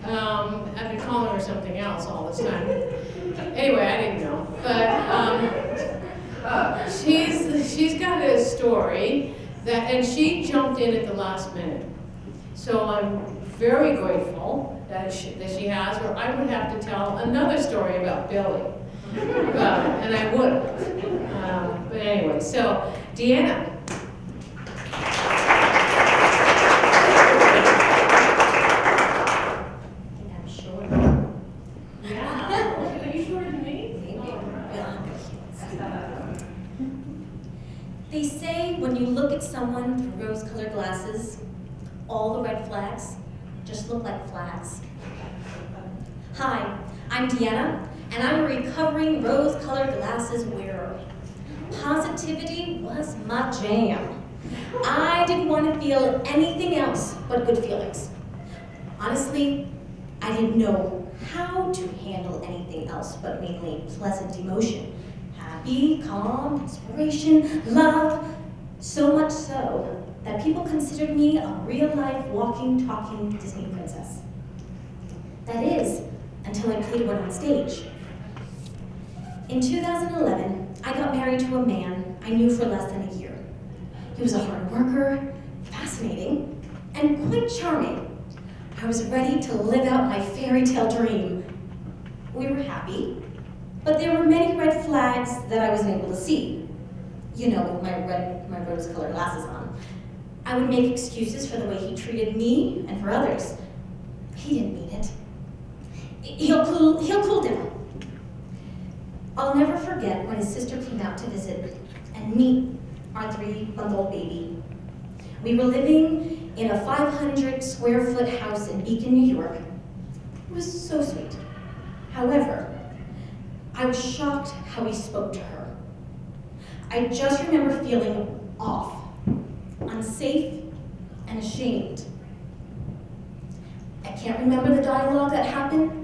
S2: I've been calling her something else all this time. Anyway, I didn't know, but she's got a story that, and she jumped in at the last minute. So I'm very grateful that she has, or I would have to tell another story about Billy, and I would. But anyway, so Deanna.
S5: They say when you look at someone through rose-colored glasses, all the red flags just look like flags. Hi, I'm Deanna, and I'm a recovering rose-colored glasses wearer. Positivity was my jam. I didn't want to feel anything else but good feelings. Honestly, I didn't know how to handle anything else but mainly pleasant emotion. Happy, calm, inspiration, love, so much so that people considered me a real-life, walking, talking Disney princess. That is, until I played one on stage. In 2011, I got married to a man I knew for less than a year. He was a hard worker, fascinating, and quite charming. I was ready to live out my fairy tale dream. We were happy, but there were many red flags that I wasn't able to see. You know, with my rose-colored glasses on. I would make excuses for the way he treated me and for others. He didn't mean it. He'll cool down. I'll never forget when his sister came out to visit and meet our 3-month-old baby. We were living in a 500 square foot house in Beacon, New York. It was so sweet. However, I was shocked how he spoke to her. I just remember feeling off, unsafe, and ashamed. I can't remember the dialogue that happened,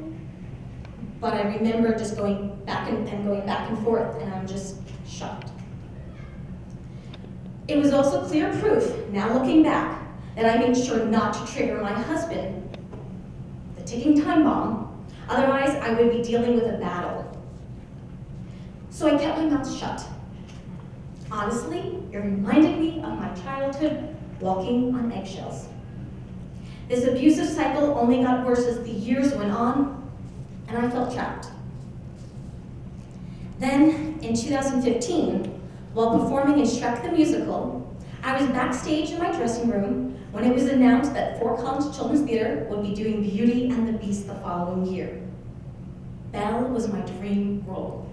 S5: but I remember just going back and forth, and I'm just shocked. It was also clear proof, now looking back, that I made sure not to trigger my husband, the ticking time bomb, otherwise I would be dealing with a battle. So I kept my mouth shut. Honestly, it reminded me of my childhood walking on eggshells. This abusive cycle only got worse as the years went on, and I felt trapped. Then, in 2015, while performing in Shrek the Musical, I was backstage in my dressing room when it was announced that Fort Collins Children's Theater would be doing Beauty and the Beast the following year. Belle was my dream role.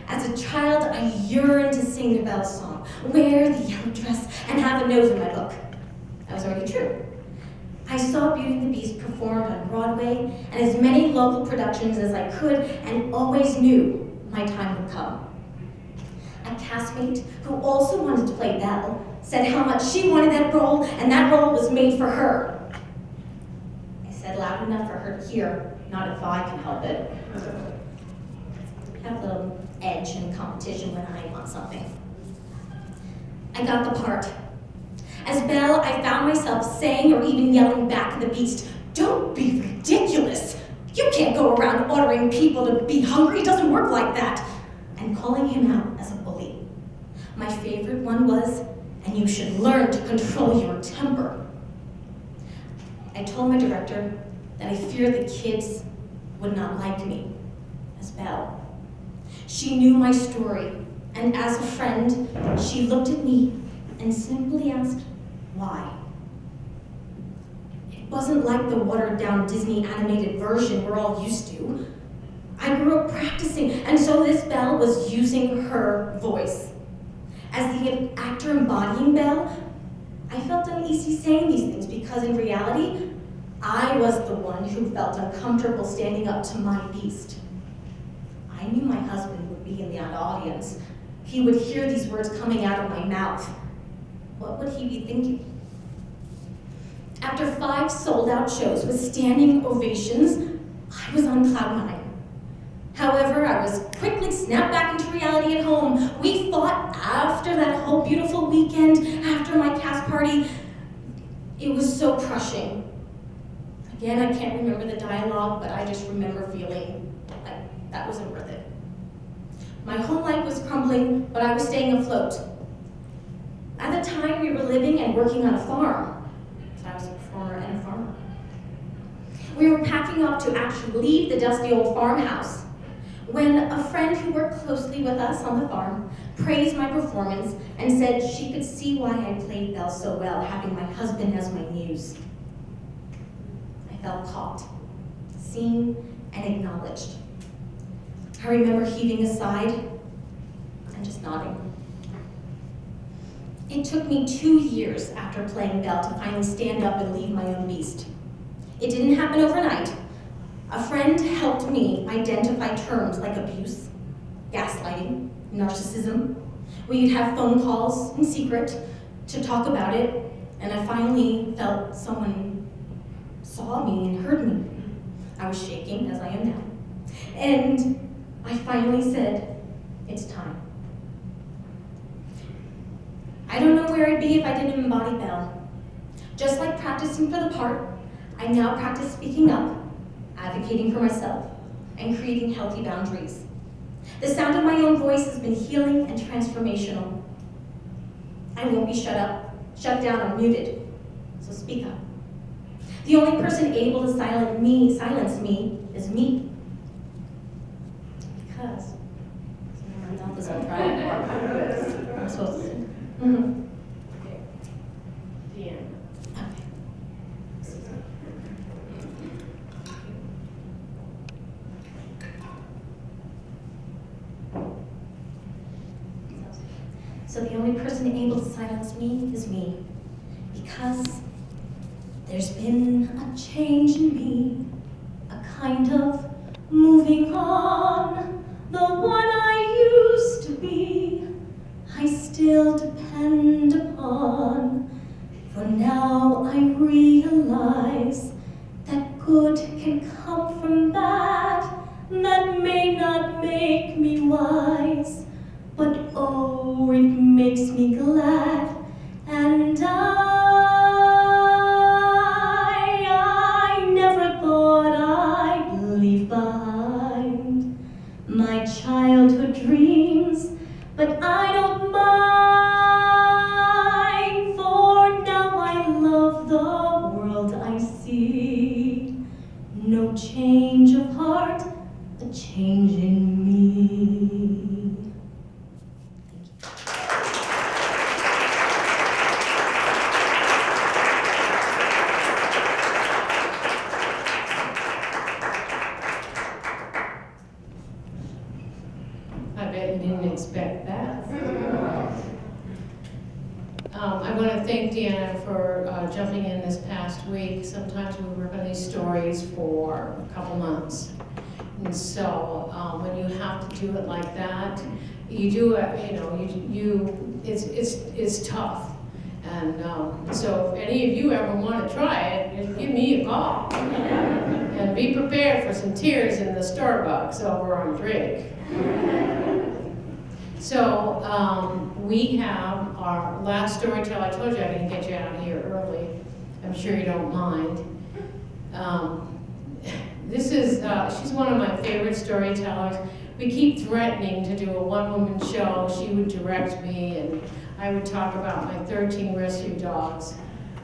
S5: As a child, I yearned to sing the Belle song, wear the yellow dress, and have a nose in my book. That was already true. I saw Beauty and the Beast performed on Broadway and as many local productions as I could, and always knew my time would come. A castmate who also wanted to play Belle said how much she wanted that role, and that role was made for her. I said loud enough for her to hear, not if I can help it. Have a little edge in competition when I want something. I got the part. As Belle, I found myself saying or even yelling back at the Beast, "Don't be ridiculous. You can't go around ordering people to be hungry. It doesn't work like that." And calling him out as a bully. My favorite one was, "And you should learn to control your temper." I told my director that I feared the kids would not like me as Belle. She knew my story, and as a friend, she looked at me and simply asked, why? It wasn't like the watered-down Disney animated version we're all used to. I grew up practicing, and so this Belle was using her voice. As the actor embodying Belle, I felt uneasy saying these things because in reality, I was the one who felt uncomfortable standing up to my beast. I knew my husband would be in that audience. He would hear these words coming out of my mouth. What would he be thinking? After 5 sold-out shows with standing ovations, I was on cloud 9. However, I was quickly snapped back into reality at home. We fought after that whole beautiful weekend, after my cast party. It was so crushing. Again, I can't remember the dialogue, but I just remember feeling like that wasn't worth it. My whole life was crumbling, but I was staying afloat. At the time, we were living and working on a farm. So I was a performer and a farmer. We were packing up to actually leave the dusty old farmhouse when a friend who worked closely with us on the farm praised my performance and said she could see why I played Belle so well, having my husband as my muse. I felt caught, seen, and acknowledged. I remember heaving a sigh and just nodding. It took me 2 years after playing Belle to finally stand up and leave my own beast. It didn't happen overnight. A friend helped me identify terms like abuse, gaslighting, narcissism. We'd have phone calls in secret to talk about it, and I finally felt someone saw me and heard me. I was shaking, as I am now. And I finally said, it's time. I don't know where I'd be if I didn't embody Belle. Just like practicing for the part, I now practice speaking up, advocating for myself, and creating healthy boundaries. The sound of my own voice has been healing and transformational. I won't be shut down or muted, so speak up. The only person able to silence me is me. Because my mouth is on trial. I'm supposed to.
S2: Okay. Deanna.
S5: Okay. So the only person able to silence me is me, because there's been a change in me, a kind of moving on, the one I used to be, I still depend upon. For now I realize that good can come from bad, that may not make me wise, but oh, it makes me glad, and I never thought I'd leave behind my childhood dreams, but I don't mind, for now I love the world I see. No change of heart, a change in me.
S2: I bet you didn't expect that. I want to thank Deanna for jumping in this past week. Sometimes we work on these stories for a couple months. And so when you have to do it like that, you do it, it's tough. And so if any of you ever want to try it, just give me a call. And be prepared for some tears in the Starbucks over on Drake. So we have our last storyteller. I told you I didn't get you out here early. I'm sure you don't mind. This is, she's one of my favorite storytellers. We keep threatening to do a one-woman show. She would direct me, and I would talk about my 13 rescue dogs.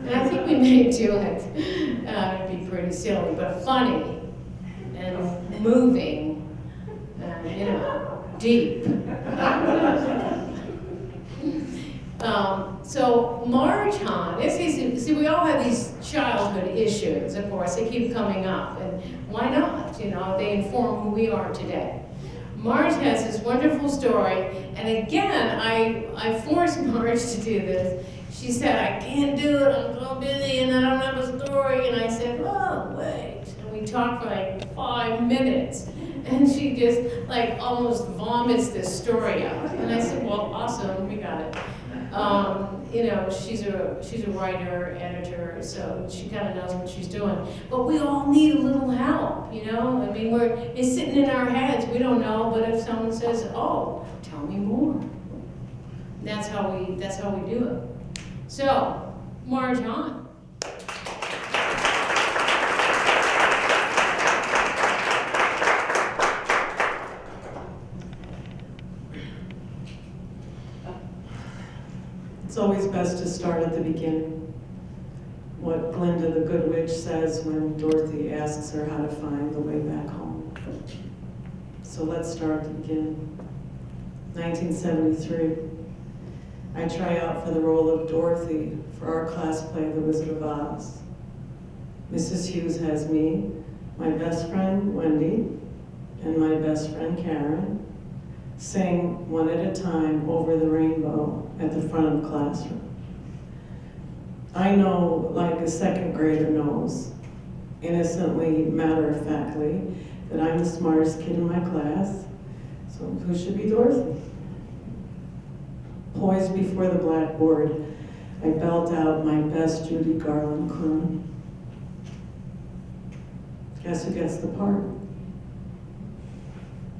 S2: And I think we may do it. It'd be pretty silly, but funny and moving and, deep. So Marge Hahn, see, we all have these childhood issues, of course, they keep coming up, and why not? They inform who we are today. Marge has this wonderful story, and again, I forced Marge to do this. She said, I can't do it, I'm so busy, and I don't have a story, and I said, well, we talked for like 5 minutes. And she just like almost vomits this story out. And I said, well, awesome, we got it. You know, she's a writer, editor, so she kind of knows what she's doing. But we all need a little help, you know? I mean, it's sitting in our heads. We don't know, but if someone says, oh, tell me more. That's how we do it. So, Marge on.
S6: It's always best to start at the beginning. What Glinda the Good Witch says when Dorothy asks her how to find the way back home. So let's start at the beginning. 1973. I try out for the role of Dorothy for our class play, The Wizard of Oz. Mrs. Hughes has me, my best friend, Wendy, and my best friend, Karen, sing one at a time over the rainbow at the front of the classroom. I know, like a second grader knows, innocently, matter-of-factly, that I'm the smartest kid in my class, so who should be Dorothy? Poised before the blackboard, I belt out my best Judy Garland croon. Guess who gets the part?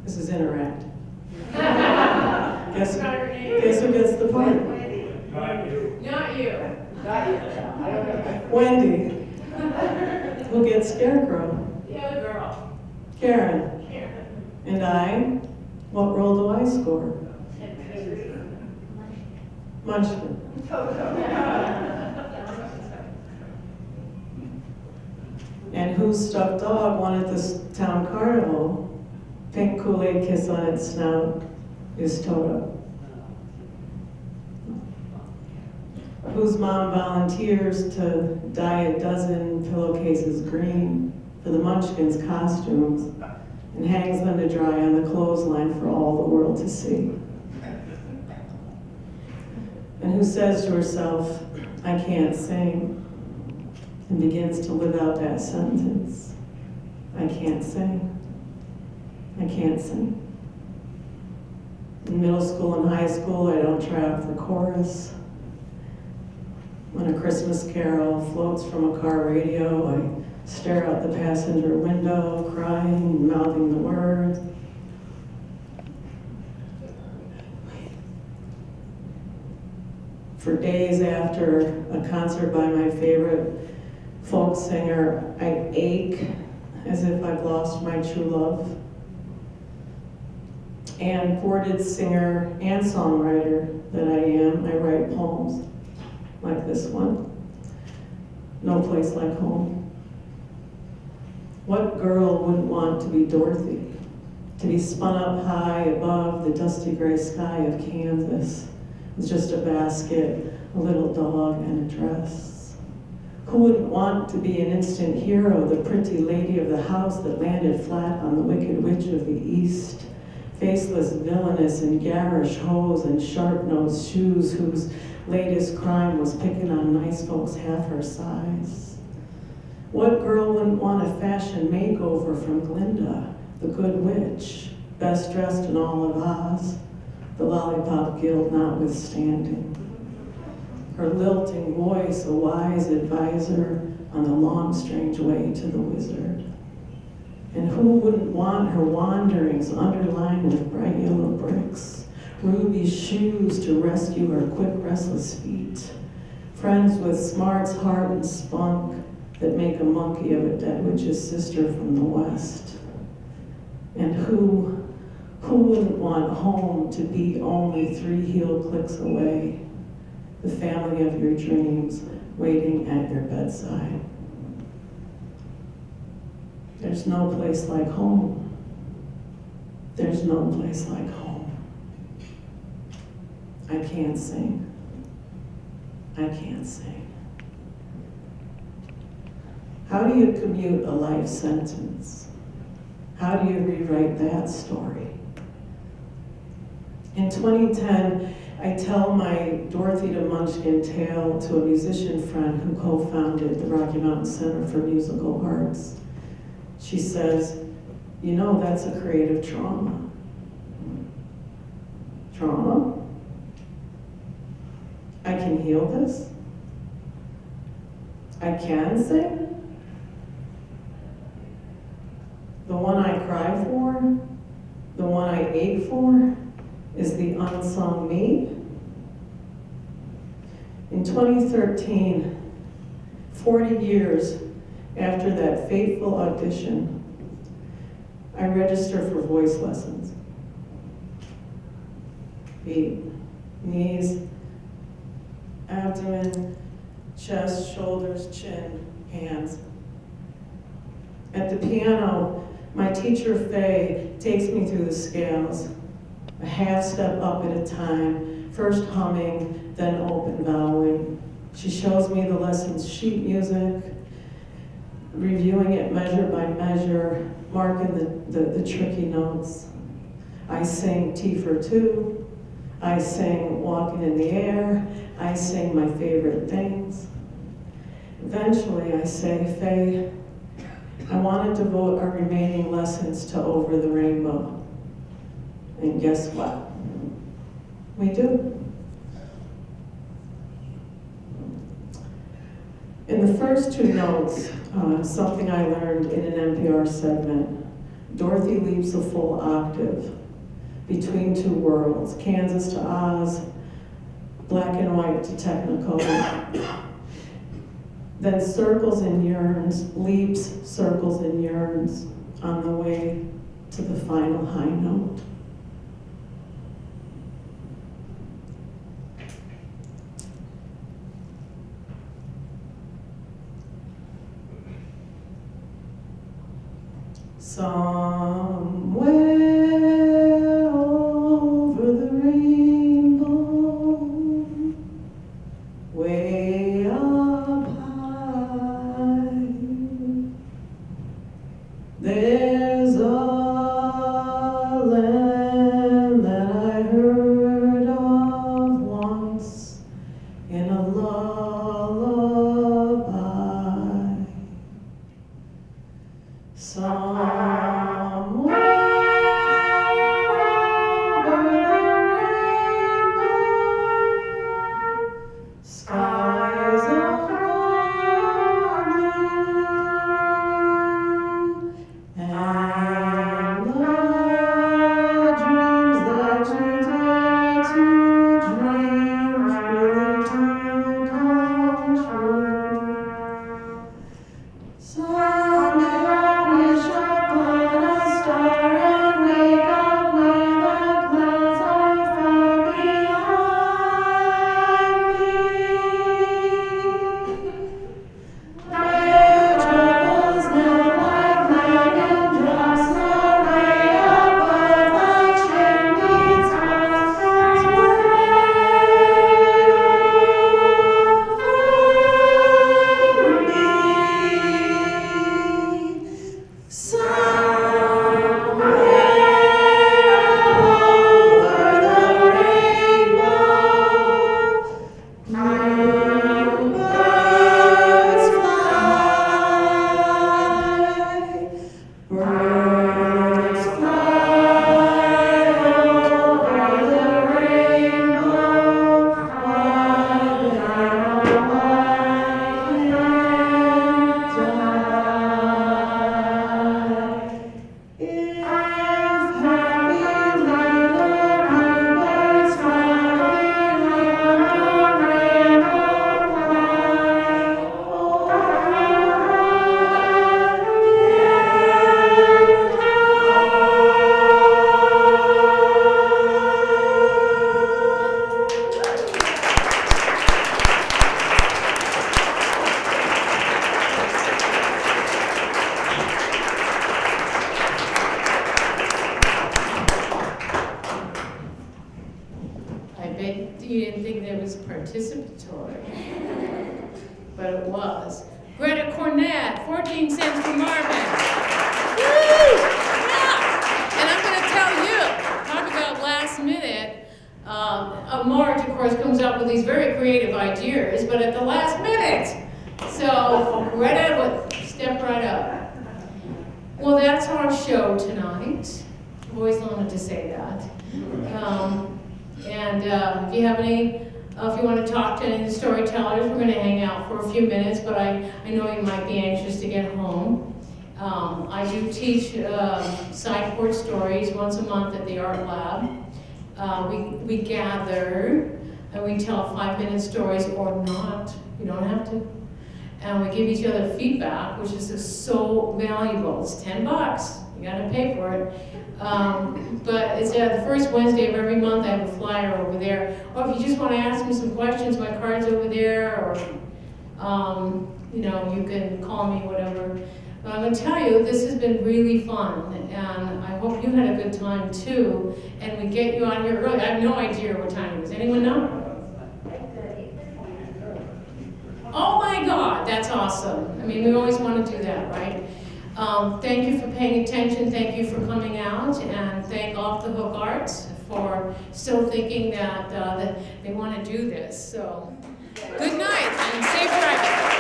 S6: This is interact. Guess who gets the part?
S2: Not you.
S1: Not you. I don't know.
S6: Wendy. Who gets Scarecrow?
S2: The other girl.
S6: Karen. And I? What role do I score? Munchkin. And whose stuffed dog won at this town carnival? Pink Kool-Aid kiss on its snout is Toto. Whose mom volunteers to dye a dozen pillowcases green for the Munchkins' costumes and hangs them to dry on the clothesline for all the world to see? And who says to herself, I can't sing, and begins to live out that sentence, I can't sing. I can't sing. In middle school and high school, I don't try out for chorus. When a Christmas carol floats from a car radio, I stare out the passenger window, crying, mouthing the words. For days after a concert by my favorite folk singer, I ache as if I've lost my true love. And boarded singer and songwriter that I am, I write poems like this one, No Place Like Home. What girl wouldn't want to be Dorothy, to be spun up high above the dusty gray sky of Kansas with just a basket, a little dog, and a dress? Who wouldn't want to be an instant hero, the pretty lady of the house that landed flat on the wicked witch of the East? Faceless villainess in garish hose and sharp-nosed shoes whose latest crime was picking on nice folks half her size. What girl wouldn't want a fashion makeover from Glinda, the Good Witch, best dressed in all of Oz, the Lollipop Guild notwithstanding? Her lilting voice a wise advisor on the long, strange way to the wizard. And who wouldn't want her wanderings underlined with bright yellow bricks, ruby shoes to rescue her quick, restless feet, friends with smarts, heart, and spunk that make a monkey of a dead witch's sister from the West? And who wouldn't want home to be only 3 heel clicks away, the family of your dreams waiting at your bedside? There's no place like home. There's no place like home. I can't sing. I can't sing. How do you commute a life sentence? How do you rewrite that story? In 2010, I tell my Dorothy to Munchkin tale to a musician friend who co-founded the Rocky Mountain Center for Musical Arts. She says, you know, that's a creative trauma. Trauma? I can heal this? I can sing? The one I cry for, the one I ache for, is the unsung me. In 2013, 40 years after that fateful audition, I registered for voice lessons. Feet, knees, abdomen, chest, shoulders, chin, hands. At the piano, my teacher, Faye, takes me through the scales, a half step up at a time, first humming, then open vowing. She shows me the lesson's sheet music, reviewing it measure by measure, marking the tricky notes. I sing T for two, I sing Walking in the Air, I sing my favorite things. Eventually I say, Faye, I want to devote our remaining lessons to Over the Rainbow. And guess what? We do. In the first two notes, something I learned in an NPR segment, Dorothy leaps a full octave between two worlds, Kansas to Oz, black and white to Technicolor. Then circles and yearns, leaps, circles and yearns on the way to the final high note. Somewhere over the rainbow, way up high, there's a land that I heard of once in a lullaby. Somewhere over the rainbow, skies of blue, and the dreams that you dare to dream really do come true. Someday I wish upon a star and wake up where the clouds are far behind me, where troubles melt like lightning drops away above the chimney tops to rain over me. Somewhere over the rainbow, bluebirds fly. Birds fly over the rainbow, white and white and die. If happy little bluebirds flying on the rainbow fly
S2: I bet you didn't think that was participatory, but it was. Greta Cornett, 14 cents for Marvin. Woo! Yeah! And I'm going to tell you, talk about last minute. Marge, of course, comes up with these very creative ideas, but at the last minute. So Greta would step right up. Well, that's our show tonight. I've always wanted to say that. If you have any, if you want to talk to any of the storytellers, we're going to hang out for a few minutes, but I know you might be anxious to get home. I do teach side port stories once a month at the Art Lab. We gather and we tell 5-minute stories or not. You don't have to. And we give each other feedback, which is just so valuable. It's $10. You gotta pay for it. But it's the first Wednesday of every month. I have a flyer over there. Or if you just want to ask me some questions, my card's over there. Or you can call me, whatever. But I'm gonna tell you, this has been really fun, and I hope you had a good time too. And we get you out here early. I have no idea what time it is. Anyone know? Oh my God, that's awesome. I mean, we always want to do that, right? Thank you for paying attention. Thank you for coming out, and thank Off the Hook Arts for still thinking that they want to do this. So, good night and safe driving.